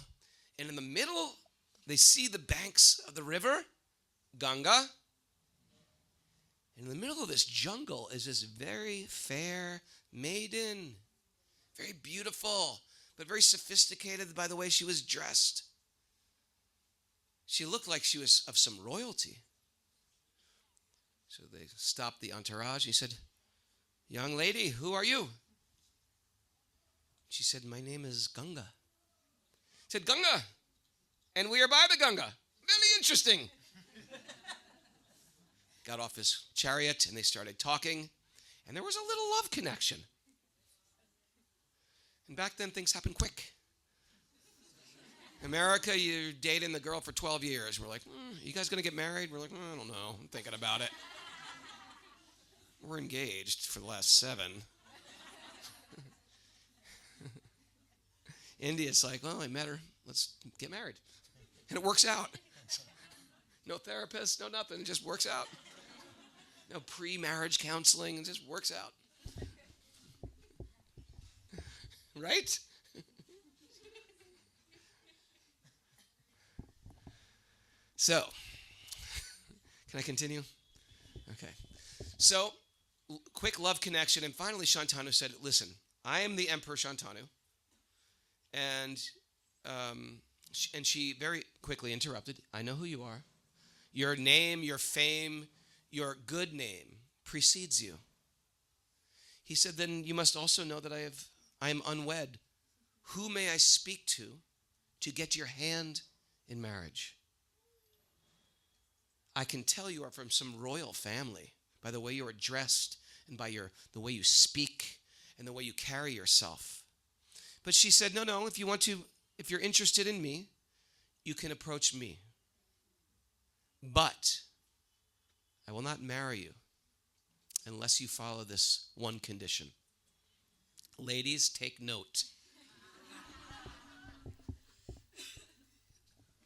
And in the middle, they see the banks of the river, Ganga. And in the middle of this jungle is this very fair maiden. Very beautiful, but very sophisticated by the way she was dressed. She looked like she was of some royalty. So they stopped the entourage. He said, young lady, who are you? She said, my name is Ganga. He said, Ganga, and we are by the Ganga. Very interesting. Got off his chariot and they started talking, and there was a little love connection. And back then things happened quick. America, you're dating the girl for 12 years. We're like, you guys going to get married? We're like, I don't know. I'm thinking about it. We're engaged for the last 7. India's like, well, I met her. Let's get married. And it works out. No therapist, no nothing. It just works out. No pre-marriage counseling. It just works out. Right? So, can I continue? Okay. So, quick love connection. And finally, Shantanu said, listen, I am the Emperor Shantanu. And she very quickly interrupted. I know who you are. Your name, your fame, your good name precedes you. He said, then you must also know that I am unwed. Who may I speak to get your hand in marriage? I can tell you are from some royal family by the way you are dressed and by the way you speak and the way you carry yourself. But she said, no, if you're interested in me, you can approach me. But I will not marry you unless you follow this one condition. Ladies, take note.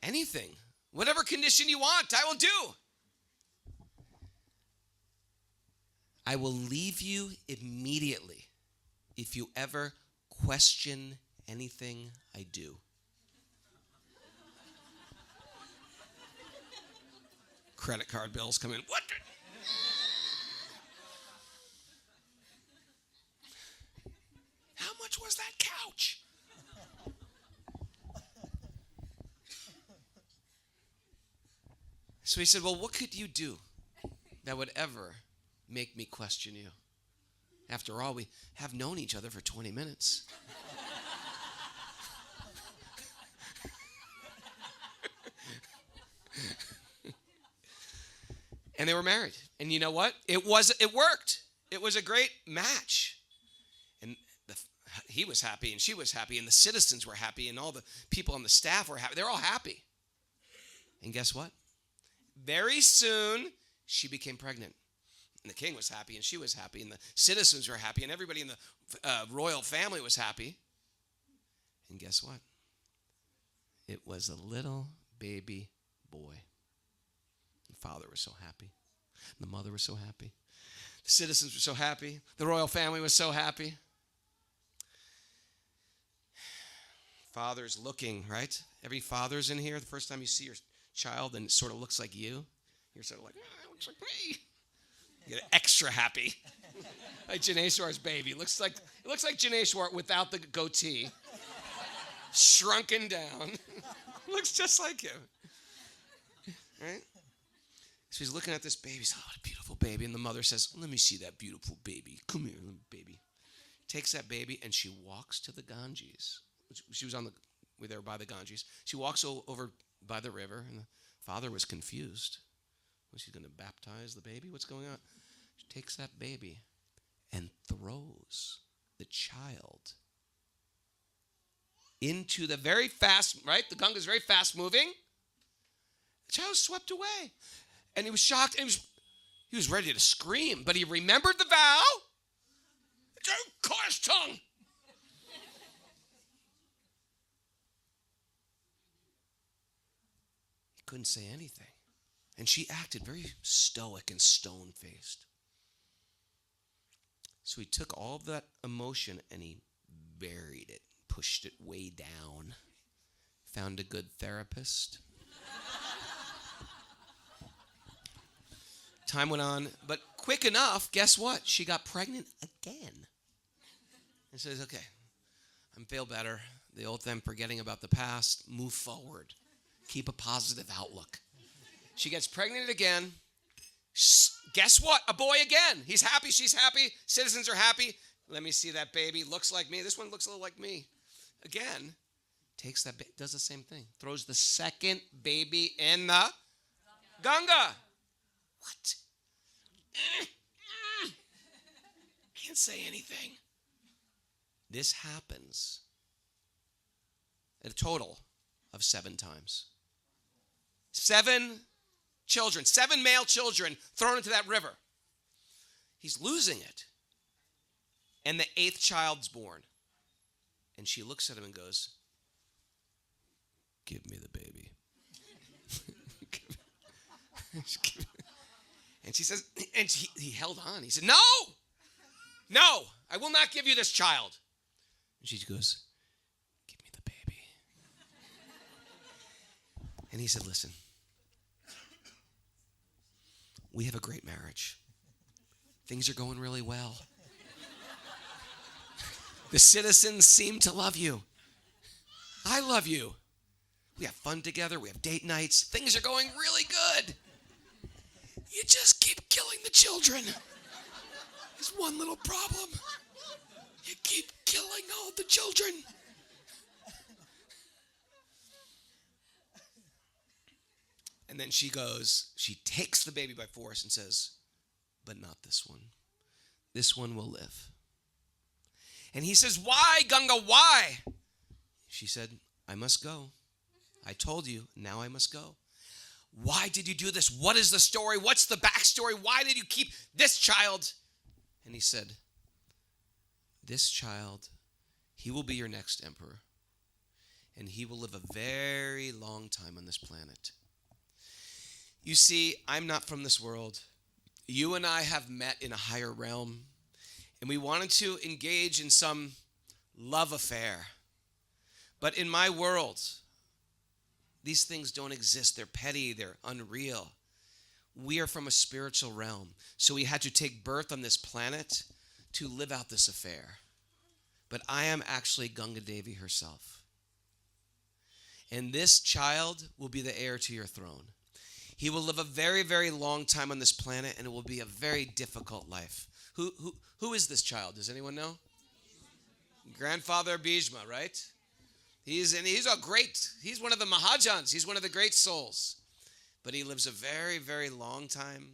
Anything, whatever condition you want, I will do. I will leave you immediately if you ever question anything I do. Credit card bills come in. What? How much was that couch? So he said, well, what could you do that would ever make me question you? After all, we have known each other for 20 minutes. And they were married. And you know what? It worked. It was a great match. And he was happy and she was happy and the citizens were happy and all the people on the staff were happy. They're all happy. And guess what? Very soon, she became pregnant. And the king was happy and she was happy and the citizens were happy and everybody in the royal family was happy. And guess what? It was a little baby boy. The father was so happy. The mother was so happy. The citizens were so happy. The royal family was so happy. Father's looking, right? Every father's in here. The first time you see your child and it sort of looks like you, you're sort of like, it looks like me. You get extra happy. Like Janeshwar's baby. It looks like Janeshwar without the goatee. Shrunken down. Looks just like him. Right? So he's looking at this baby. He's like, oh, what a beautiful baby. And the mother says, let me see that beautiful baby. Come here, little baby. Takes that baby and she walks to the Ganges. She was there by the Ganges. She walks over by the river and the father was confused. Was she going to baptize the baby? What's going on? She takes that baby and throws the child into the very fast, right? The Ganga is very fast moving. The child was swept away. And he was shocked. And he was ready to scream, but he remembered the vow. Don't call his tongue. He couldn't say anything. And she acted very stoic and stone-faced. So he took all of that emotion and he buried it, pushed it way down, found a good therapist. Time went on, but quick enough, guess what? She got pregnant again. And says, okay, I'm feel better. The old thing, forgetting about the past, move forward. Keep a positive outlook. She gets pregnant again, guess what? A boy again. He's happy. She's happy. Citizens are happy. Let me see that baby. Looks like me. This one looks a little like me. Again, takes that, does the same thing. Throws the second baby in the Ganga. What? Can't say anything. This happens a total of 7 times. 7 children, 7 male children thrown into that river. He's losing it. And the 8th child's born. And she looks at him and goes, give me the baby. And she says, and he held on. He said, no, I will not give you this child. And she goes, give me the baby. And he said, listen, we have a great marriage. Things are going really well. The citizens seem to love you. I love you. We have fun together. We have date nights. Things are going really good. You just keep killing the children. There's one little problem. You keep killing all the children. And then she takes the baby by force and says, but not this one. This one will live. And he says, why, Ganga, why? She said, I must go. I told you, now I must go. Why did you do this? What is the story? What's the backstory? Why did you keep this child? And he said, this child, he will be your next emperor. And he will live a very long time on this planet. You see, I'm not from this world. You and I have met in a higher realm. And we wanted to engage in some love affair. But in my world, these things don't exist. They're petty. They're unreal. We are from a spiritual realm. So we had to take birth on this planet to live out this affair. But I am actually Ganga Devi herself. And this child will be the heir to your throne. He will live a very, very long time on this planet, and it will be a very difficult life. Who is this child? Does anyone know? Grandfather Bhishma, right? He's one of the Mahajans. He's one of the great souls. But he lives a very, very long time.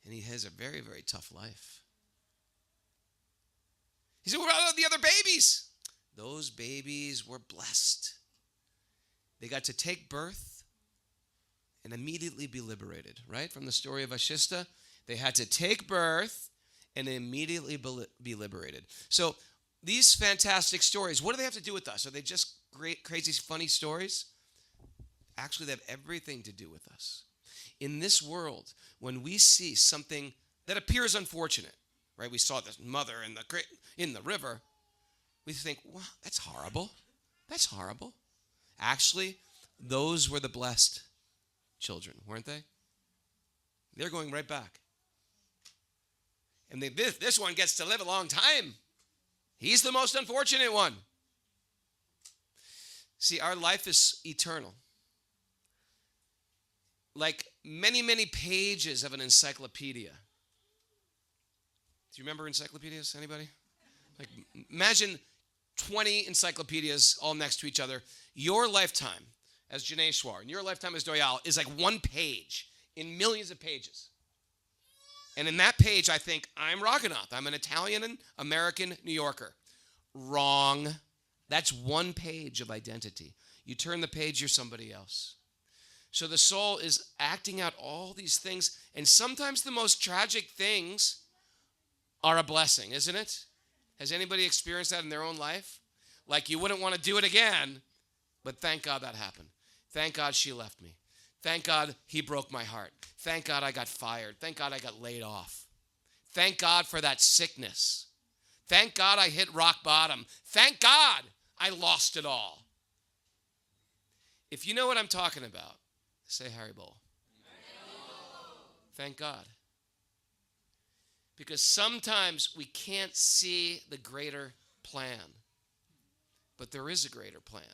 And he has a very, very tough life. He said, what about the other babies? Those babies were blessed. They got to take birth and immediately be liberated, right? From the story of Vashishta, they had to take birth and immediately be liberated. So these fantastic stories, what do they have to do with us? Are they just great, crazy, funny stories? Actually, they have everything to do with us. In this world, when we see something that appears unfortunate, right? We saw this mother in the river. We think, wow, that's horrible. That's horrible. Actually, those were the blessed children, weren't they? They're going right back. And this one gets to live a long time. He's the most unfortunate one. See, our life is eternal. Like many, many pages of an encyclopedia. Do you remember encyclopedias? Anybody? Like, imagine 20 encyclopedias all next to each other. Your lifetime as Janeshwar and your lifetime as Doyal is like one page in millions of pages. And in that page, I think, I'm Raghunath. I'm an Italian and American New Yorker. Wrong. That's one page of identity. You turn the page, you're somebody else. So the soul is acting out all these things, and sometimes the most tragic things are a blessing, isn't it? Has anybody experienced that in their own life? Like you wouldn't want to do it again, but thank God that happened. Thank God she left me. Thank God he broke my heart. Thank God I got fired. Thank God I got laid off. Thank God for that sickness. Thank God I hit rock bottom. Thank God I lost it all. If you know what I'm talking about, say Harry Bowl. Thank God. Because sometimes we can't see the greater plan. But there is a greater plan.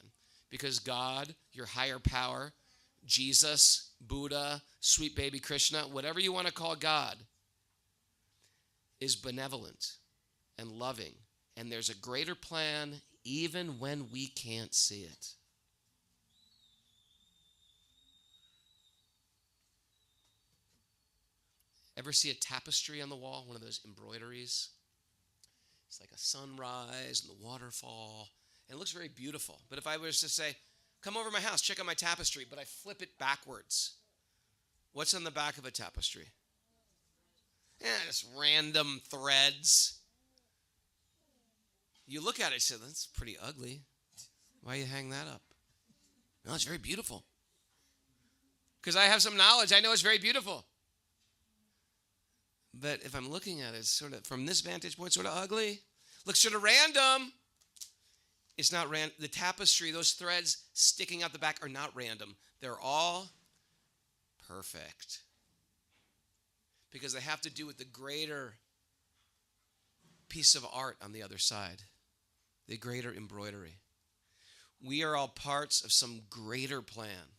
Because God, your higher power, Jesus, Buddha, sweet baby Krishna, whatever you want to call God, is benevolent and loving. And there's a greater plan even when we can't see it. Ever see a tapestry on the wall, one of those embroideries? It's like a sunrise and the waterfall, and it looks very beautiful. But if I was to say, come over to my house, check out my tapestry, but I flip it backwards, what's on the back of a tapestry? Just random threads. You look at it and say, that's pretty ugly. Why you hang that up? No, it's very beautiful. Because I have some knowledge. I know it's very beautiful. But if I'm looking at it sort of from this vantage point, sort of ugly, looks sort of random. It's not random. The tapestry, those threads sticking out the back are not random. They're all perfect. Because they have to do with the greater piece of art on the other side, the greater embroidery. We are all parts of some greater plan.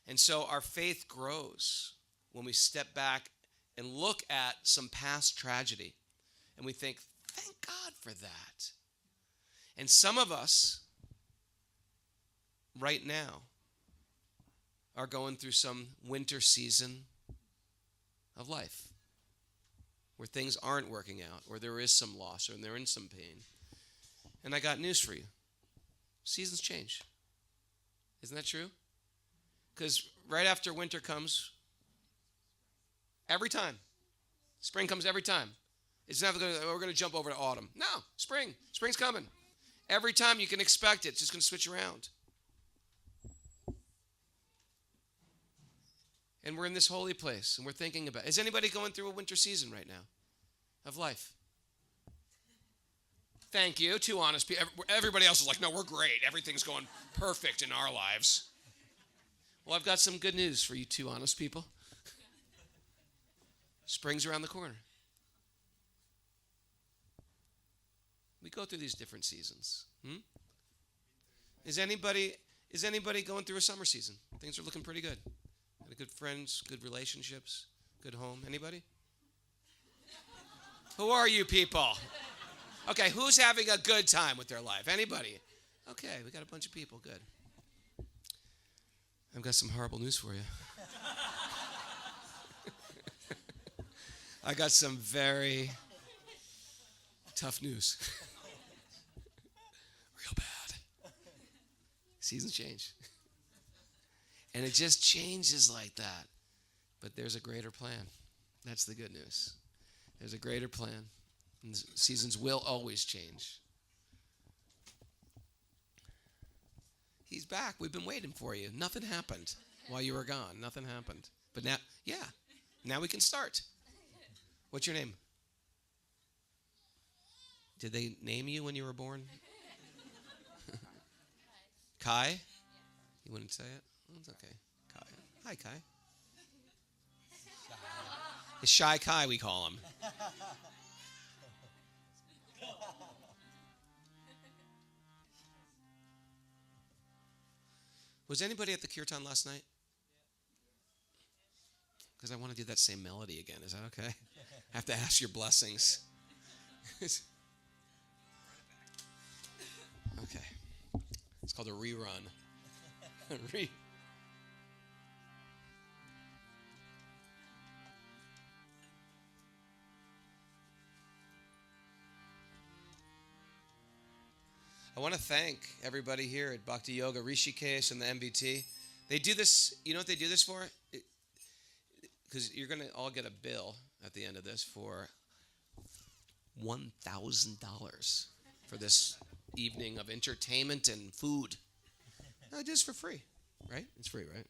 And so our faith grows when we step back and look at some past tragedy and we think, thank God for that. And some of us right now are going through some winter season of life where things aren't working out, or there is some loss, or they're in some pain. And I got news for you. Seasons change. Isn't that true? Because right after winter comes, every time. Spring comes every time. It's never going to, we're going to jump over to autumn. No, spring. Spring's coming. Every time you can expect it. It's just going to switch around. And we're in this holy place, and we're thinking about, is anybody going through a winter season right now of life? Thank you. Two honest people. Everybody else is like, no, we're great. Everything's going perfect in our lives. Well, I've got some good news for you two honest people. Spring's around the corner. We go through these different seasons. Is anybody going through a summer season? Things are looking pretty good. Good friends, good relationships, good home. Anybody? Who are you people? Okay, who's having a good time with their life? Anybody? Okay, we got a bunch of people. Good. I've got some horrible news for you. I got some very tough news. Real bad. Seasons change. And it just changes like that. But there's a greater plan. That's the good news. There's a greater plan. And seasons will always change. He's back. We've been waiting for you. Nothing happened while you were gone. Nothing happened. But now, now we can start. What's your name? Did they name you when you were born? Kai? You wouldn't say it? It's okay. Kai. Hi, Kai. It's Shy Kai, we call him. Was anybody at the Kirtan last night? Because I want to do that same melody again. Is that okay? I have to ask your blessings. Okay. It's called a rerun. I want to thank everybody here at Bhakti Yoga Rishikesh and the MBT. They do this, you know what they do this for? Because you're going to all get a bill at the end of this for $1,000 for this evening of entertainment and food. No, just for free, right? It's free, right?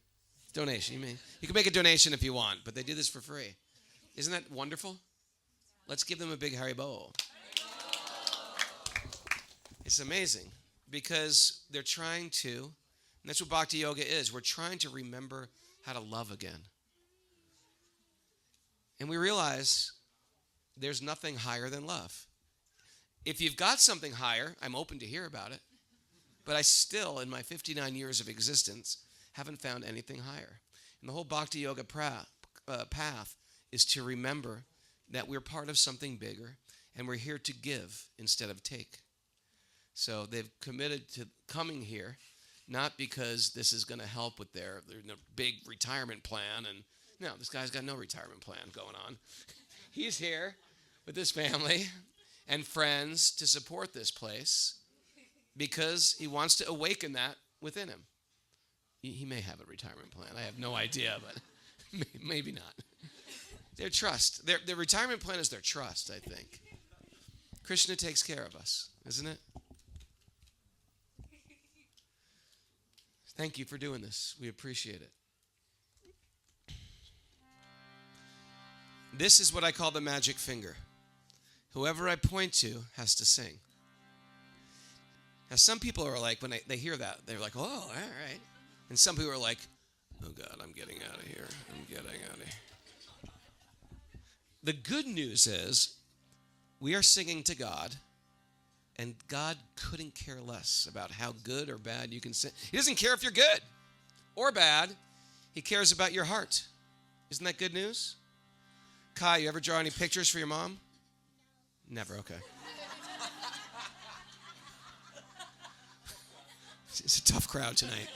Donation. You can make a donation if you want, but they do this for free. Isn't that wonderful? Let's give them a big haribo. It's amazing because they're trying to, and that's what Bhakti Yoga is. We're trying to remember how to love again. And we realize there's nothing higher than love. If you've got something higher, I'm open to hear about it. But I still, in my 59 years of existence, haven't found anything higher. And the whole Bhakti Yoga path is to remember that we're part of something bigger, and we're here to give instead of take. So they've committed to coming here, not because this is going to help with their big retirement plan. And no, this guy's got no retirement plan going on. He's here with his family and friends to support this place because he wants to awaken that within him. He may have a retirement plan. I have no idea, but maybe not. Their trust. Their retirement plan is their trust, I think. Krishna takes care of us, isn't it? Thank you for doing this. We appreciate it. This is what I call the magic finger. Whoever I point to has to sing. Now, some people are like, when they hear that, they're like, oh, all right. And some people are like, oh, God, I'm getting out of here. I'm getting out of here. The good news is we are singing to God, and God couldn't care less about how good or bad you can sing. He doesn't care if you're good or bad. He cares about your heart. Isn't that good news? Kai, you ever draw any pictures for your mom? Never, okay. It's a tough crowd tonight.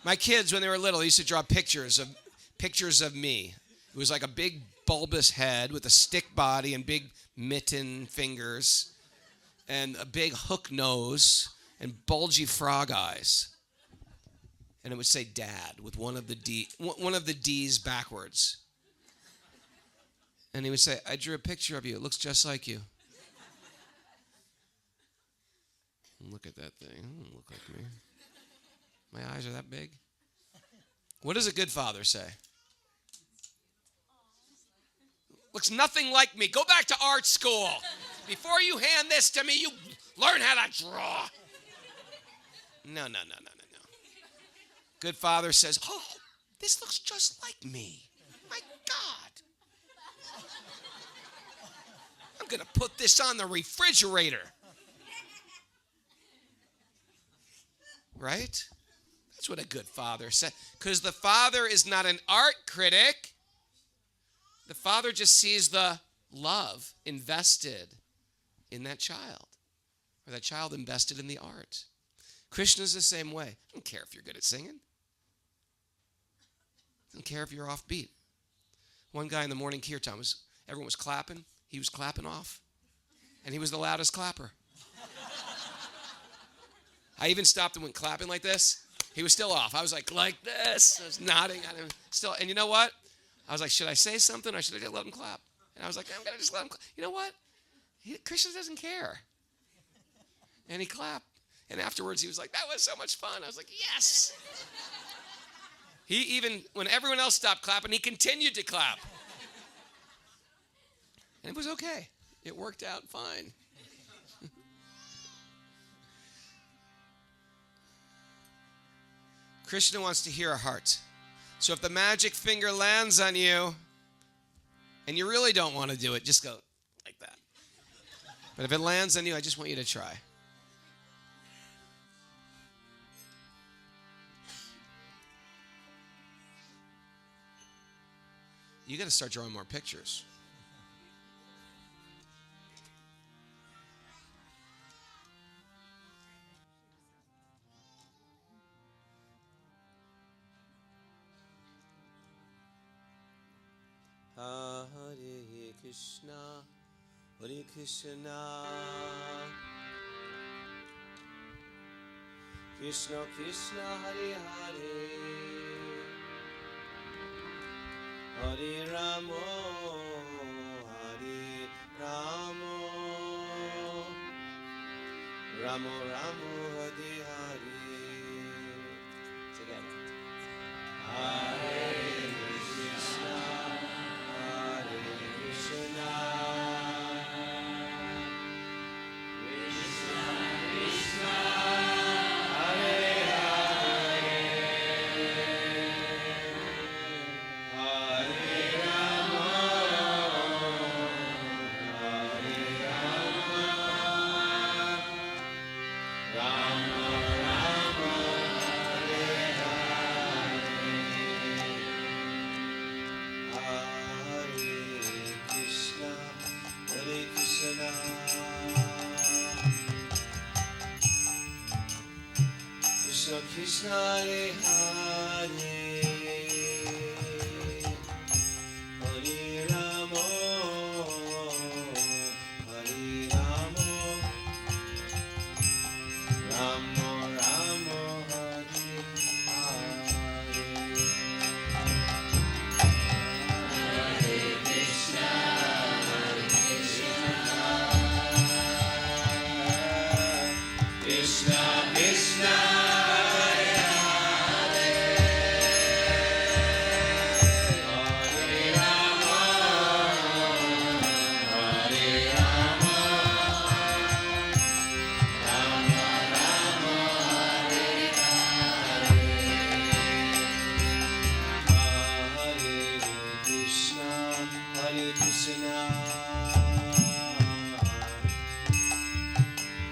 My kids, when they were little, used to draw pictures of me. It was like a big bulbous head with a stick body and big mitten fingers and a big hook nose and bulgy frog eyes. And it would say Dad with one of the D's backwards. And he would say, I drew a picture of you. It looks just like you. Look at that thing. It doesn't look like me. My eyes are that big. What does a good father say? Looks nothing like me. Go back to art school. Before you hand this to me, you learn how to draw. No. Good father says, oh, this looks just like me. My God. I'm going to put this on the refrigerator. Right? That's what a good father said. Because the father is not an art critic. The father just sees the love invested in that child, or that child invested in the art. Krishna's the same way. I don't care if you're good at singing. I don't care if you're offbeat. One guy in the morning kirtan, everyone was clapping. He was clapping off, and he was the loudest clapper. I even stopped and went clapping like this. He was still off. I was like this. I was nodding at him still. And you know what? I was like, should I say something or should I just let him clap? And I was like, I'm going to just let him clap. You know what? Krishna doesn't care. And he clapped. And afterwards, he was like, that was so much fun. I was like, yes. He even, when everyone else stopped clapping, he continued to clap. And it was okay. It worked out fine. Krishna wants to hear our heart. So if the magic finger lands on you and you really don't want to do it, just go like that. But if it lands on you, I just want you to try. You got to start drawing more pictures. Hare Krishna, Hare Krishna, Krishna Krishna, Hare Hare, Hare Ramo, Hare Ramo, Ramo Ramo, Hare Hare. Together. Hare Krishna. Ram Krishna Hare Hare Hare Rama Hare Rama Rama Rama Hare Krishna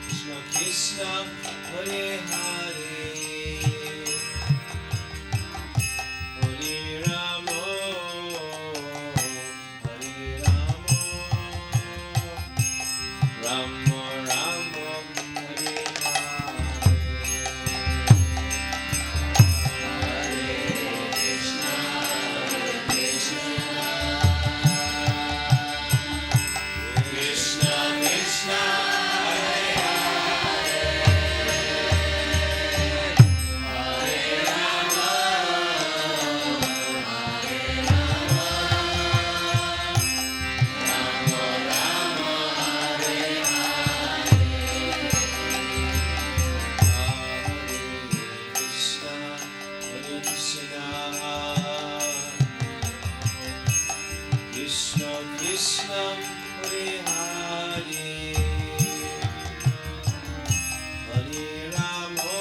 Krishna Krishna Hare Hare Hare Rama Hare Rama Rama Rama Hare Krishna Krishna Krishna Krishna Hare Hare Hare Rama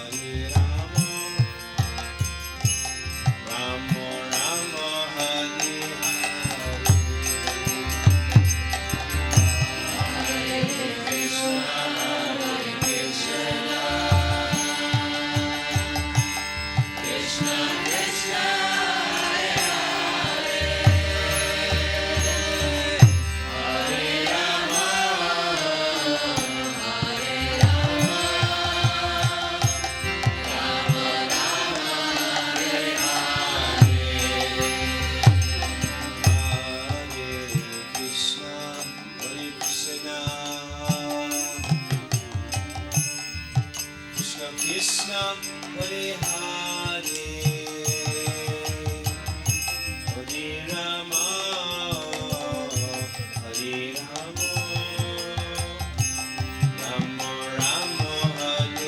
Hare Rama Rama Rama Hare Hare Krishna Krishna Krishna Krishna Hare Hare Hare Rama Hare Rama Rama Rama Hare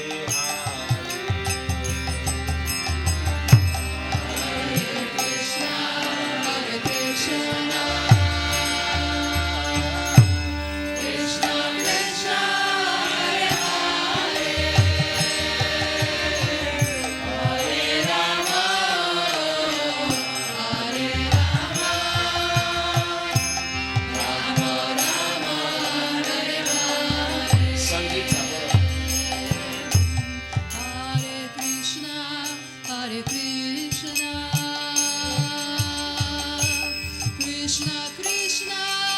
Hare Krishna Krishna Krishna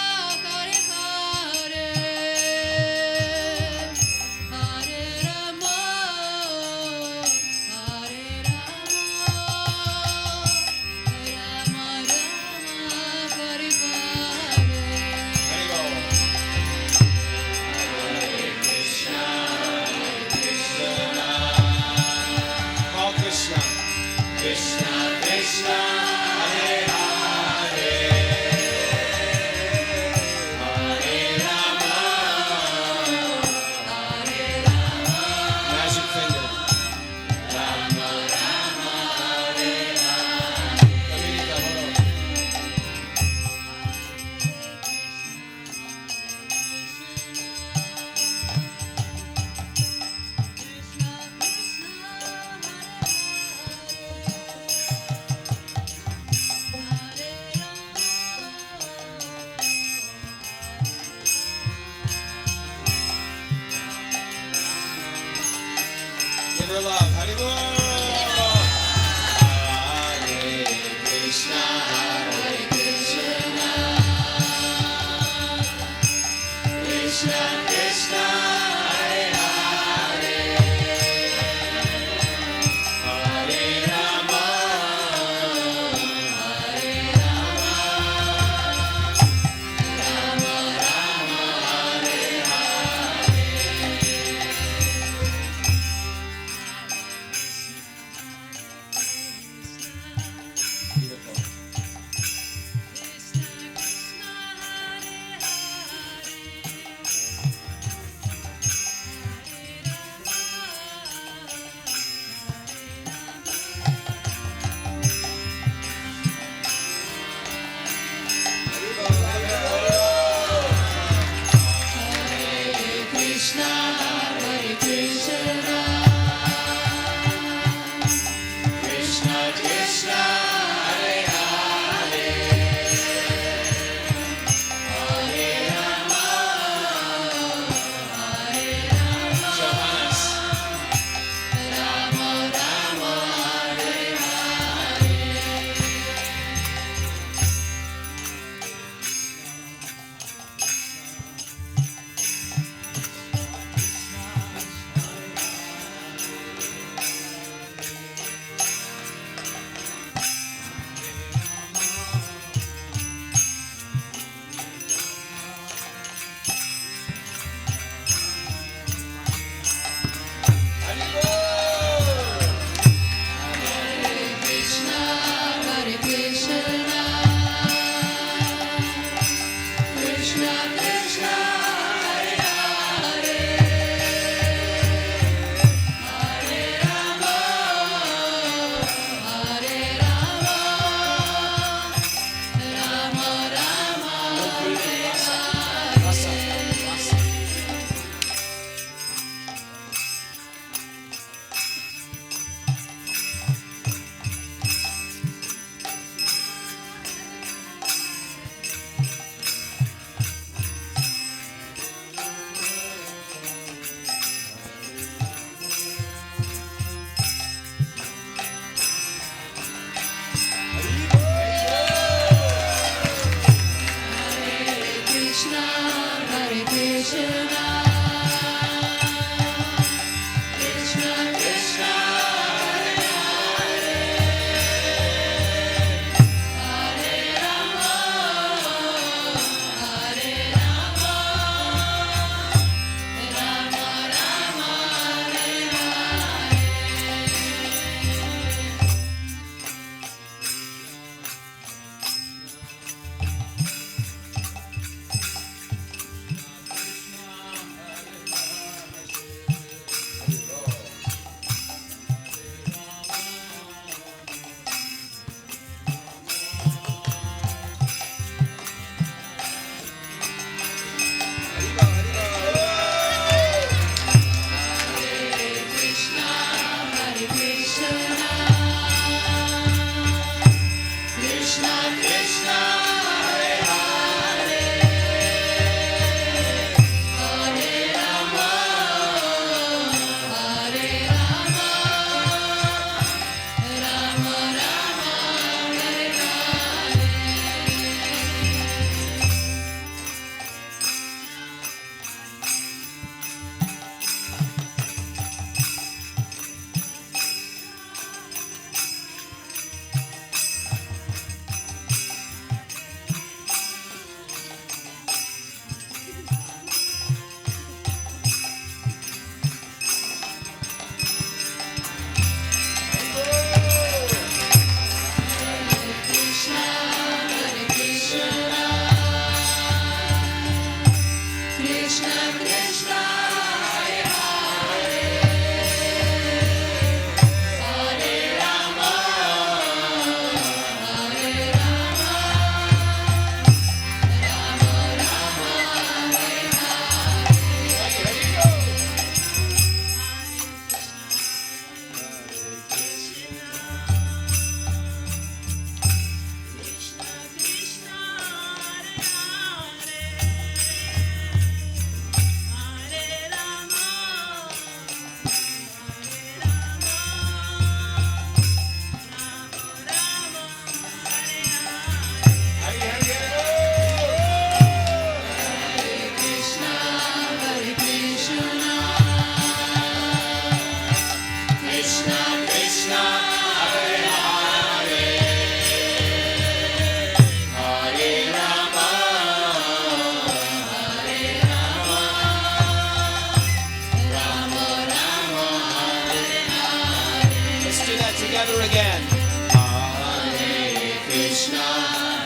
together again. Hare Krishna,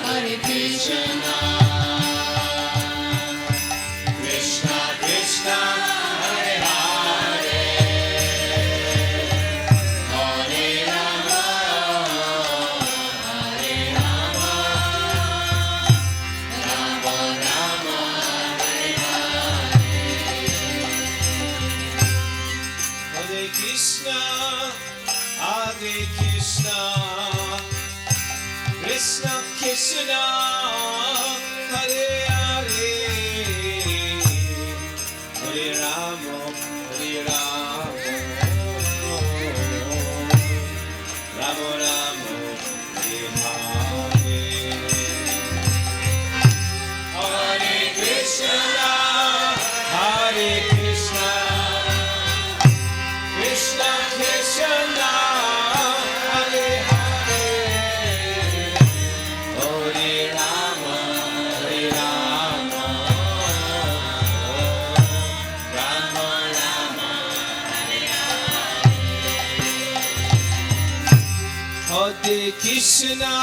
Hare Krishna, Krishna Krishna, Hare Hare, Hare Rama, Hare Rama, Rama Rama, Hare Hare. Hare Krishna, Hare Krishna. Krishna, Hare Hare, Hare Rama, Hare Rama, Rama Rama, Hare Hare, Hare Krishna, Hare Krishna, Krishna Krishna, Hare Hare, Hare Rama, Hare Rama, Rama Rama, Hare Krishna,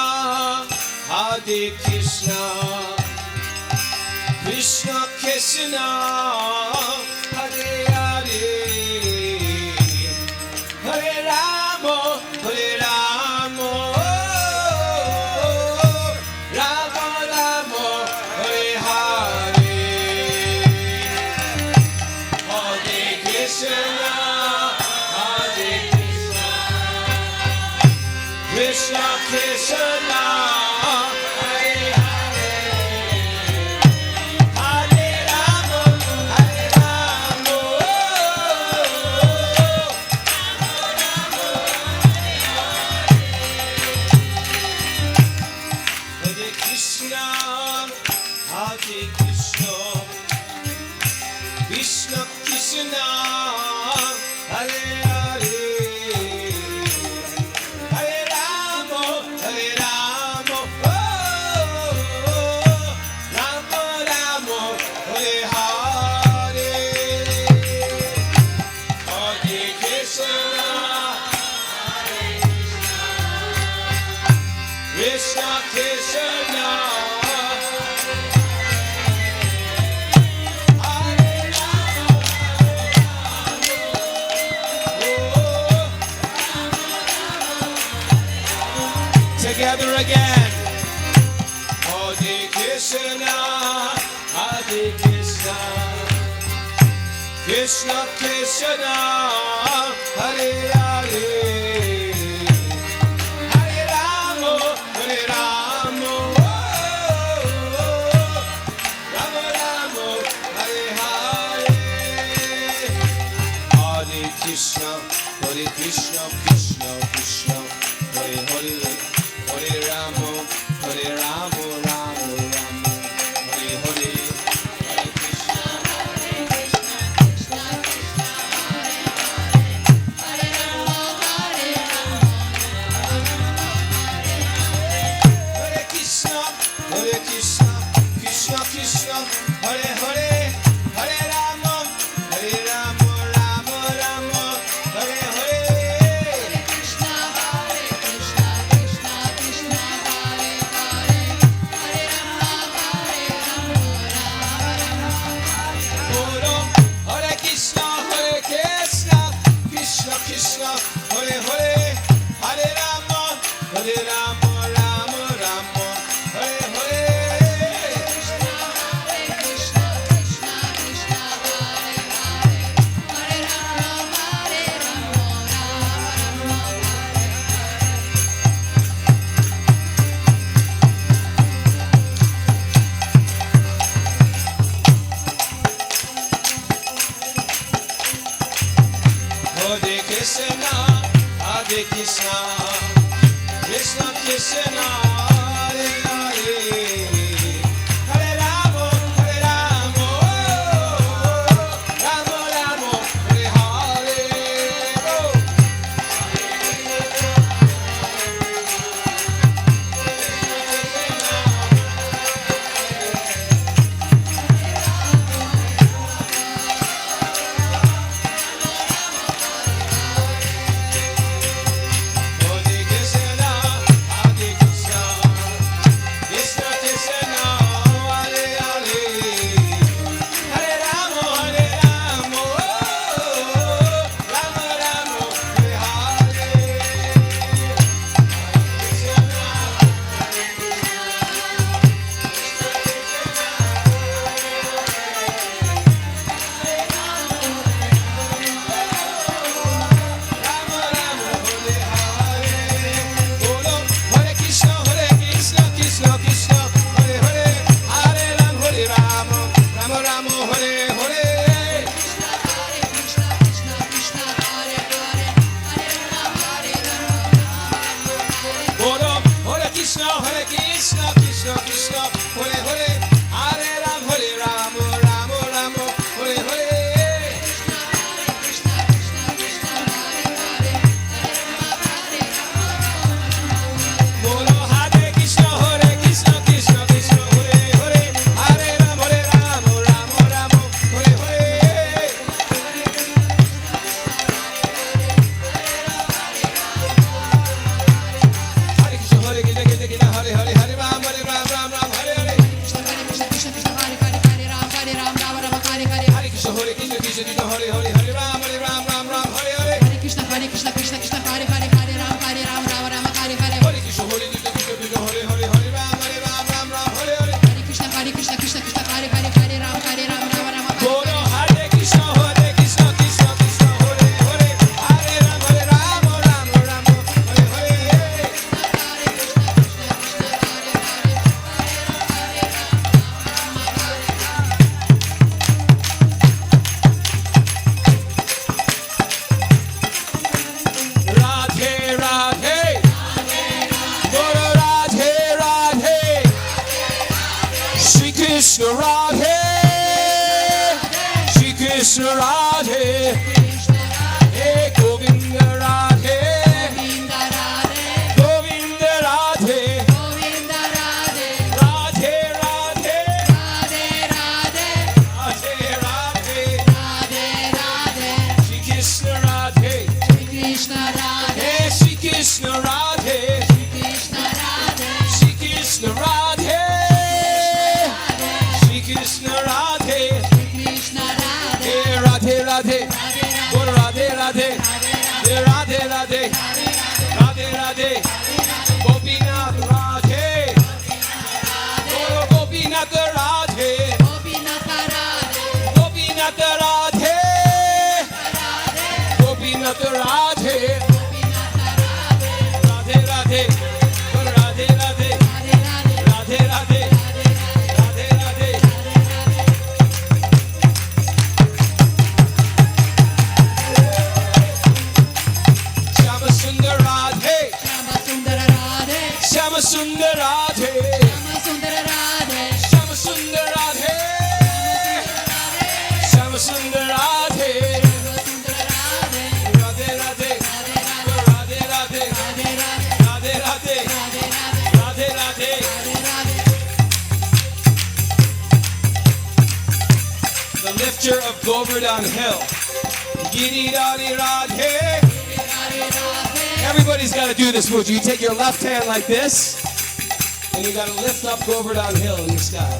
Hare Krishna, Krishna Krishna, Hare Hare, Hare Rama, Hare Rama, Rama Rama, Hare Hare, Hare Krishna, Hare Krishna, Krishna Krishna, Hare Hare, Hare Rama, Hare Rama, Hare Krishna, Hare Krishna, Krishna Krishna, Hare Hare, Hare Rama, Hare Rama, Rama Rama, Hare Hare, Hare Krishna, Krishna Krishna, Hare Rama, together again. Hare Krishna, Hare Krishna, Krishna Krishna, Hare Hare, Hare Rama, Hare Rama, Rama Rama, Hare Hare, Hare Krishna, Krishna Krishna, Hare Hare, Hare Rama, Hare Rama, Rama Rama, Hare Hare, Hare Krishna, Hare Krishna, Krishna Krishna, Hare Hare, Hare Rama, Rama Rama, Hare Hare, Krishna Krishna, Krishna Krishna, Hare Hare, Hare Rama, Guru, Hare Krishna, Krishna Krishna, Hare Hare, Hare Rama, Rama Rama, Hare Hare, Krishna Krishna, Krishna Krishna, Hare Hare, Hare Rama, Rama Hare Krishna, Hare Krishna, Krishna Krishna, Hare Hare, Hare Rama, Rama Rama, Hare Hare. Hare Krishna, Hare Krishna, Krishna Krishna Hare Hare Hare Ram Ram Ram Hare Hare Bolo Hare Krishna Krishna Krishna Hare Hare Hare Ram Ram Hare Hare Hare Krishna Hare Krishna Hare Hare Hare Ram Hare Hare Hare Krishna Hare Krishna Hare Hare Hare Ram Hare Ram Hare Hare Hare Krishna Hare Krishna Krishna Krishna Hare Hare Hare Ram Hare Ram Hare Hare Hare Krishna Hare Krishna Hare Hare Hare Ram Hare Ram Hare Hare Hare Krishna Hare Krishna Krishna Krishna Hare Hare Hare Ram Hare Ram Bolo Hare Krishna Krishna Krishna Hare Hare Hare Ram Hare Ram Hare Hare Radhe Radhe Bolo Radhe Radhe Shri Krishna Radhe Shri Krishna Radhe Hey Govinda Radhe Govinda Radhe Radhe Radhe Radhe Radhe Shri Krishna Radhe Hey Shri Krishna Radhe Shri Krishna Radhe Shri Krishna Radhe Hey Radhe Radhe Bol Radhe Radhe Hey Radhe Radhe Radhe Radhe Gopinath Radhe Bolo Gopinath Radhe Gopinath Radhe Gopinath Radhe Radhe Radhe Bol Radhe Radhe Radhe Radhe Radhe Radhe Shama Sundar Radhe Shama Sundar Radhe Shama Sundar Radhe Shama Sundar Radhe Radhe Radhe Radhe Radhe Radhe Radhe Radhe Radhe The lifter of Govardhan Hill Giri Radhe Radhe Everybody's got to do this move. You take your left hand like this, and you got to lift up Govardhan Hill in the sky.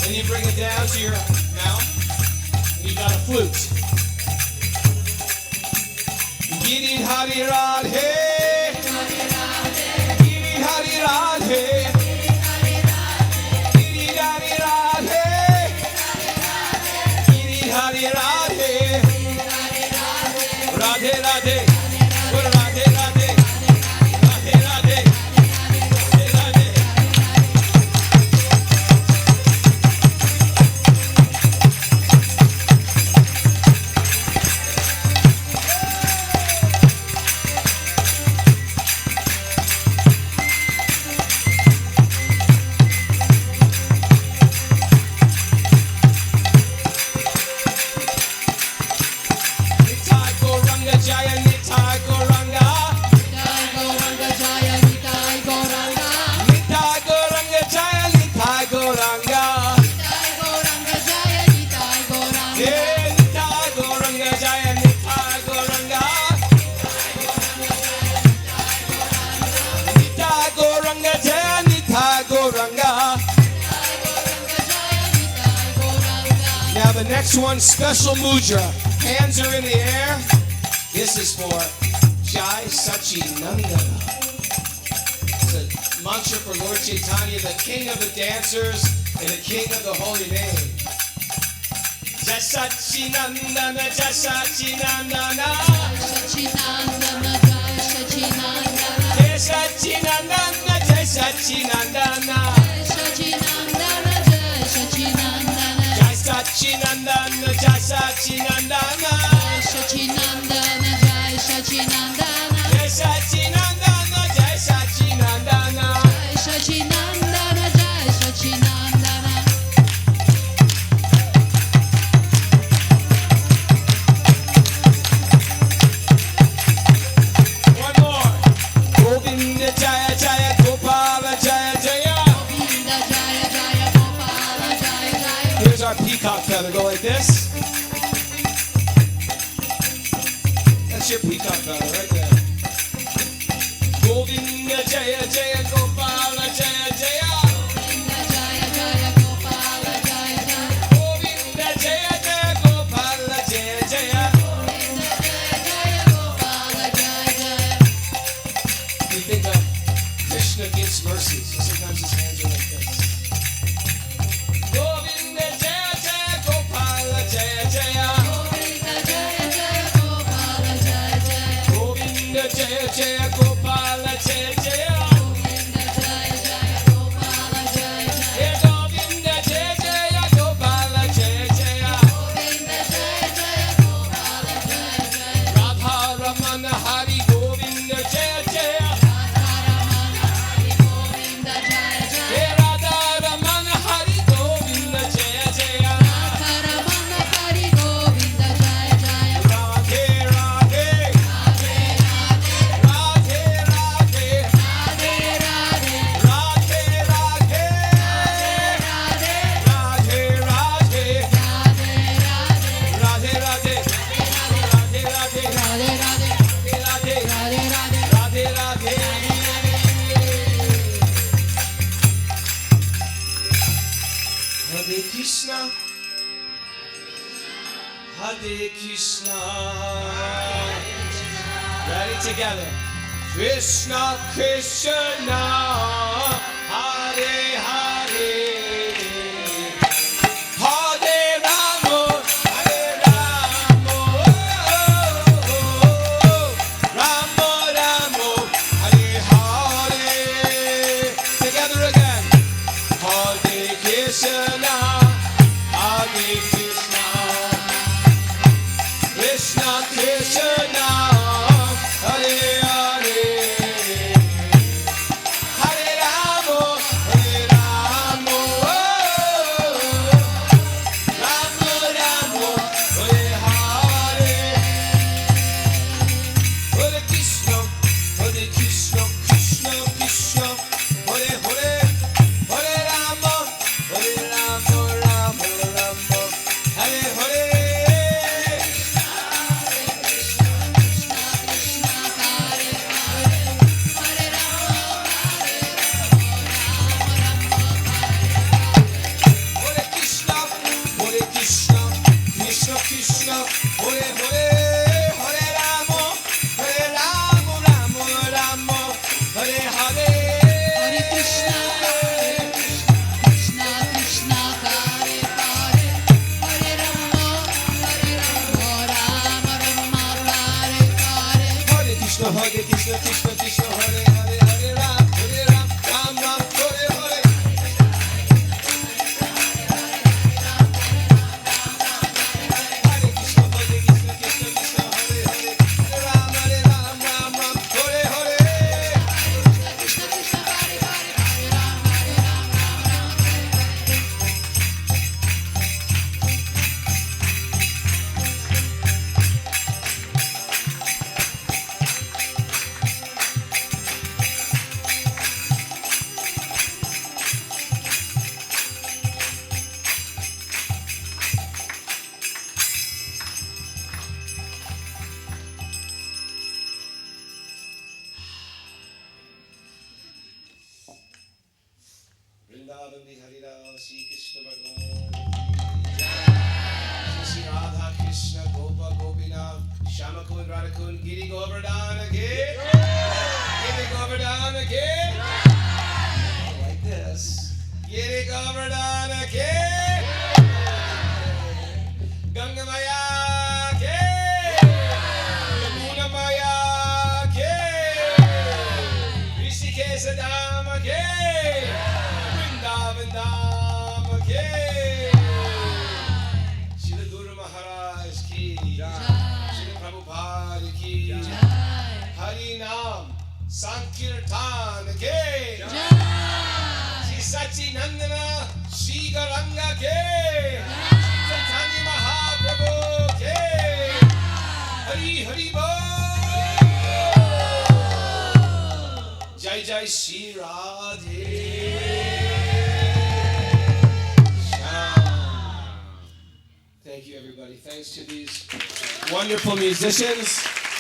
Then you bring it down to your mouth, and you got a flute. Giri Hari Radhe, Giri Hari Radhe, Giri Hari Radhe, Giri Hari Radhe. Radhe Radhe, Guru Radhe Radhe, Radhe Radhe, Radhe Radhe. Nitai Gauranga Jaya, Nitai Gauranga. Nitai Gauranga Jaya, Nitai Gauranga. Nitai Gauranga Jaya, Nitai Gauranga. Yeah, Nitai Gauranga Jaya, Nitai Gauranga. Nitai Gauranga Jaya, Nitai Gauranga. Now the next one, special mudra. Hands are in the air. This is for Jai Sachinandana. It's a mantra for Lord Chaitanya, the king of the dancers and the king of the holy name. Jai Sachinandana, Jai Sachinandana. Jai Sachinandana, Jai Sachinandana. Jai Sachinandana, Jai Sachinandana. Jai Sachinandana, Jai Sachinandana. Govinda Jaya Jaya Gopala Jaya Jaya. Govinda Jaya Jaya Gopala Jaya Jaya. Here's our peacock feather. Go like this. That's your peacock feather right there. Govinda Jaya Jaya Gopala Jaya Jaya. Govinda Jaya Jaya Gopala Jaya Jaya. Govinda Jaya Jaya Gopala Jaya Jaya. Govinda Jaya Jaya Gopala Jaya Jaya. You think of Krishna gives mercy, so sometimes his hands are like this. Govinda Jaya Jaya Gopala Jaya Jaya. Govinda Jaya Jaya Gopala Jaya Jaya. Govinda Jaya Jaya Gopala Jaya Jaya. Govinda Jaya Jaya Gopala Jaya Jaya. Hey Govinda Jaya Jaya Gopala Jaya Jaya. Govinda Jaya Jaya Gopala Jaya Jaya. Radha Ramana Hari Govinda Jaya Jaya. Govinda Jaya Jaya. Hey Radha Ramana Hari Govinda Jaya Jaya. Radharamana Hari Govinda Jaya Jaya. Radhe Radhe. Radhe Radhe. Radhe Radhe. Radhe Radhe. Radhe Radhe Radhe. Radhe Radhe Radhe. Radhe. Radhe Radhe. Radhe Radhe. Radhe Radhe. Radhe Radhe. Radhe Radhe. Hare Krishna. Hare Krishna. Ready together. Krishna Krishna. Hare Hare. Hare Rama. Hare Rama. Rama Rama. Hare Hare. Together again. Hare Krishna, Hare Krishna, Krishna Krishna, Hare Hare, Hare Rama, Hare Rama, Rama Rama, Hare Hare, Hare Krishna, Hare Krishna, Krishna Krishna, Hare Hare. Hare Rama, Hare Rama, Rama Rama, Hare Hare. Hare Krishna, Hare Krishna, Krishna Krishna, Hare Hare. Hare Rama, Hare Rama, Rama Rama, Hare Hare. Hare Krishna, Krishna Krishna, Hare Hare. Hare Rama, Rama Rama, Hare Hare. Hare Krishna, Krishna Krishna, Hare Hare, Hare Ram, Ram Ram, Hare Hare. Hare Krishna, Krishna Krishna, Hare Hare, Hare Ram, Ram Ram, Hare Hare. Krishna Krishna, Hare Hare. Hare Rama, Vrindavan Bihari Rao, Shri Krishna Bhagavan. Shri Radha Krishna Gopa Gopina, Shama Kun Radha Kun, Giri Govardhan again. Giri Govardhan again. Like this. Giri Govardhan again. Ganga Maya again. Yamuna Maya again. Rishikesh Dham again. Vrindavan Dham again. Shri Guru Maharaj ki. Shri Prabhupada ki. Hari Nam Sankirtan again. Shri Sachinandana Shri Garanga ke. Chaitanya Mahaprabhu ke. Hari Hari Bol. Jai Jai Shri Radhe. Thank you, everybody. Thanks to these wonderful musicians.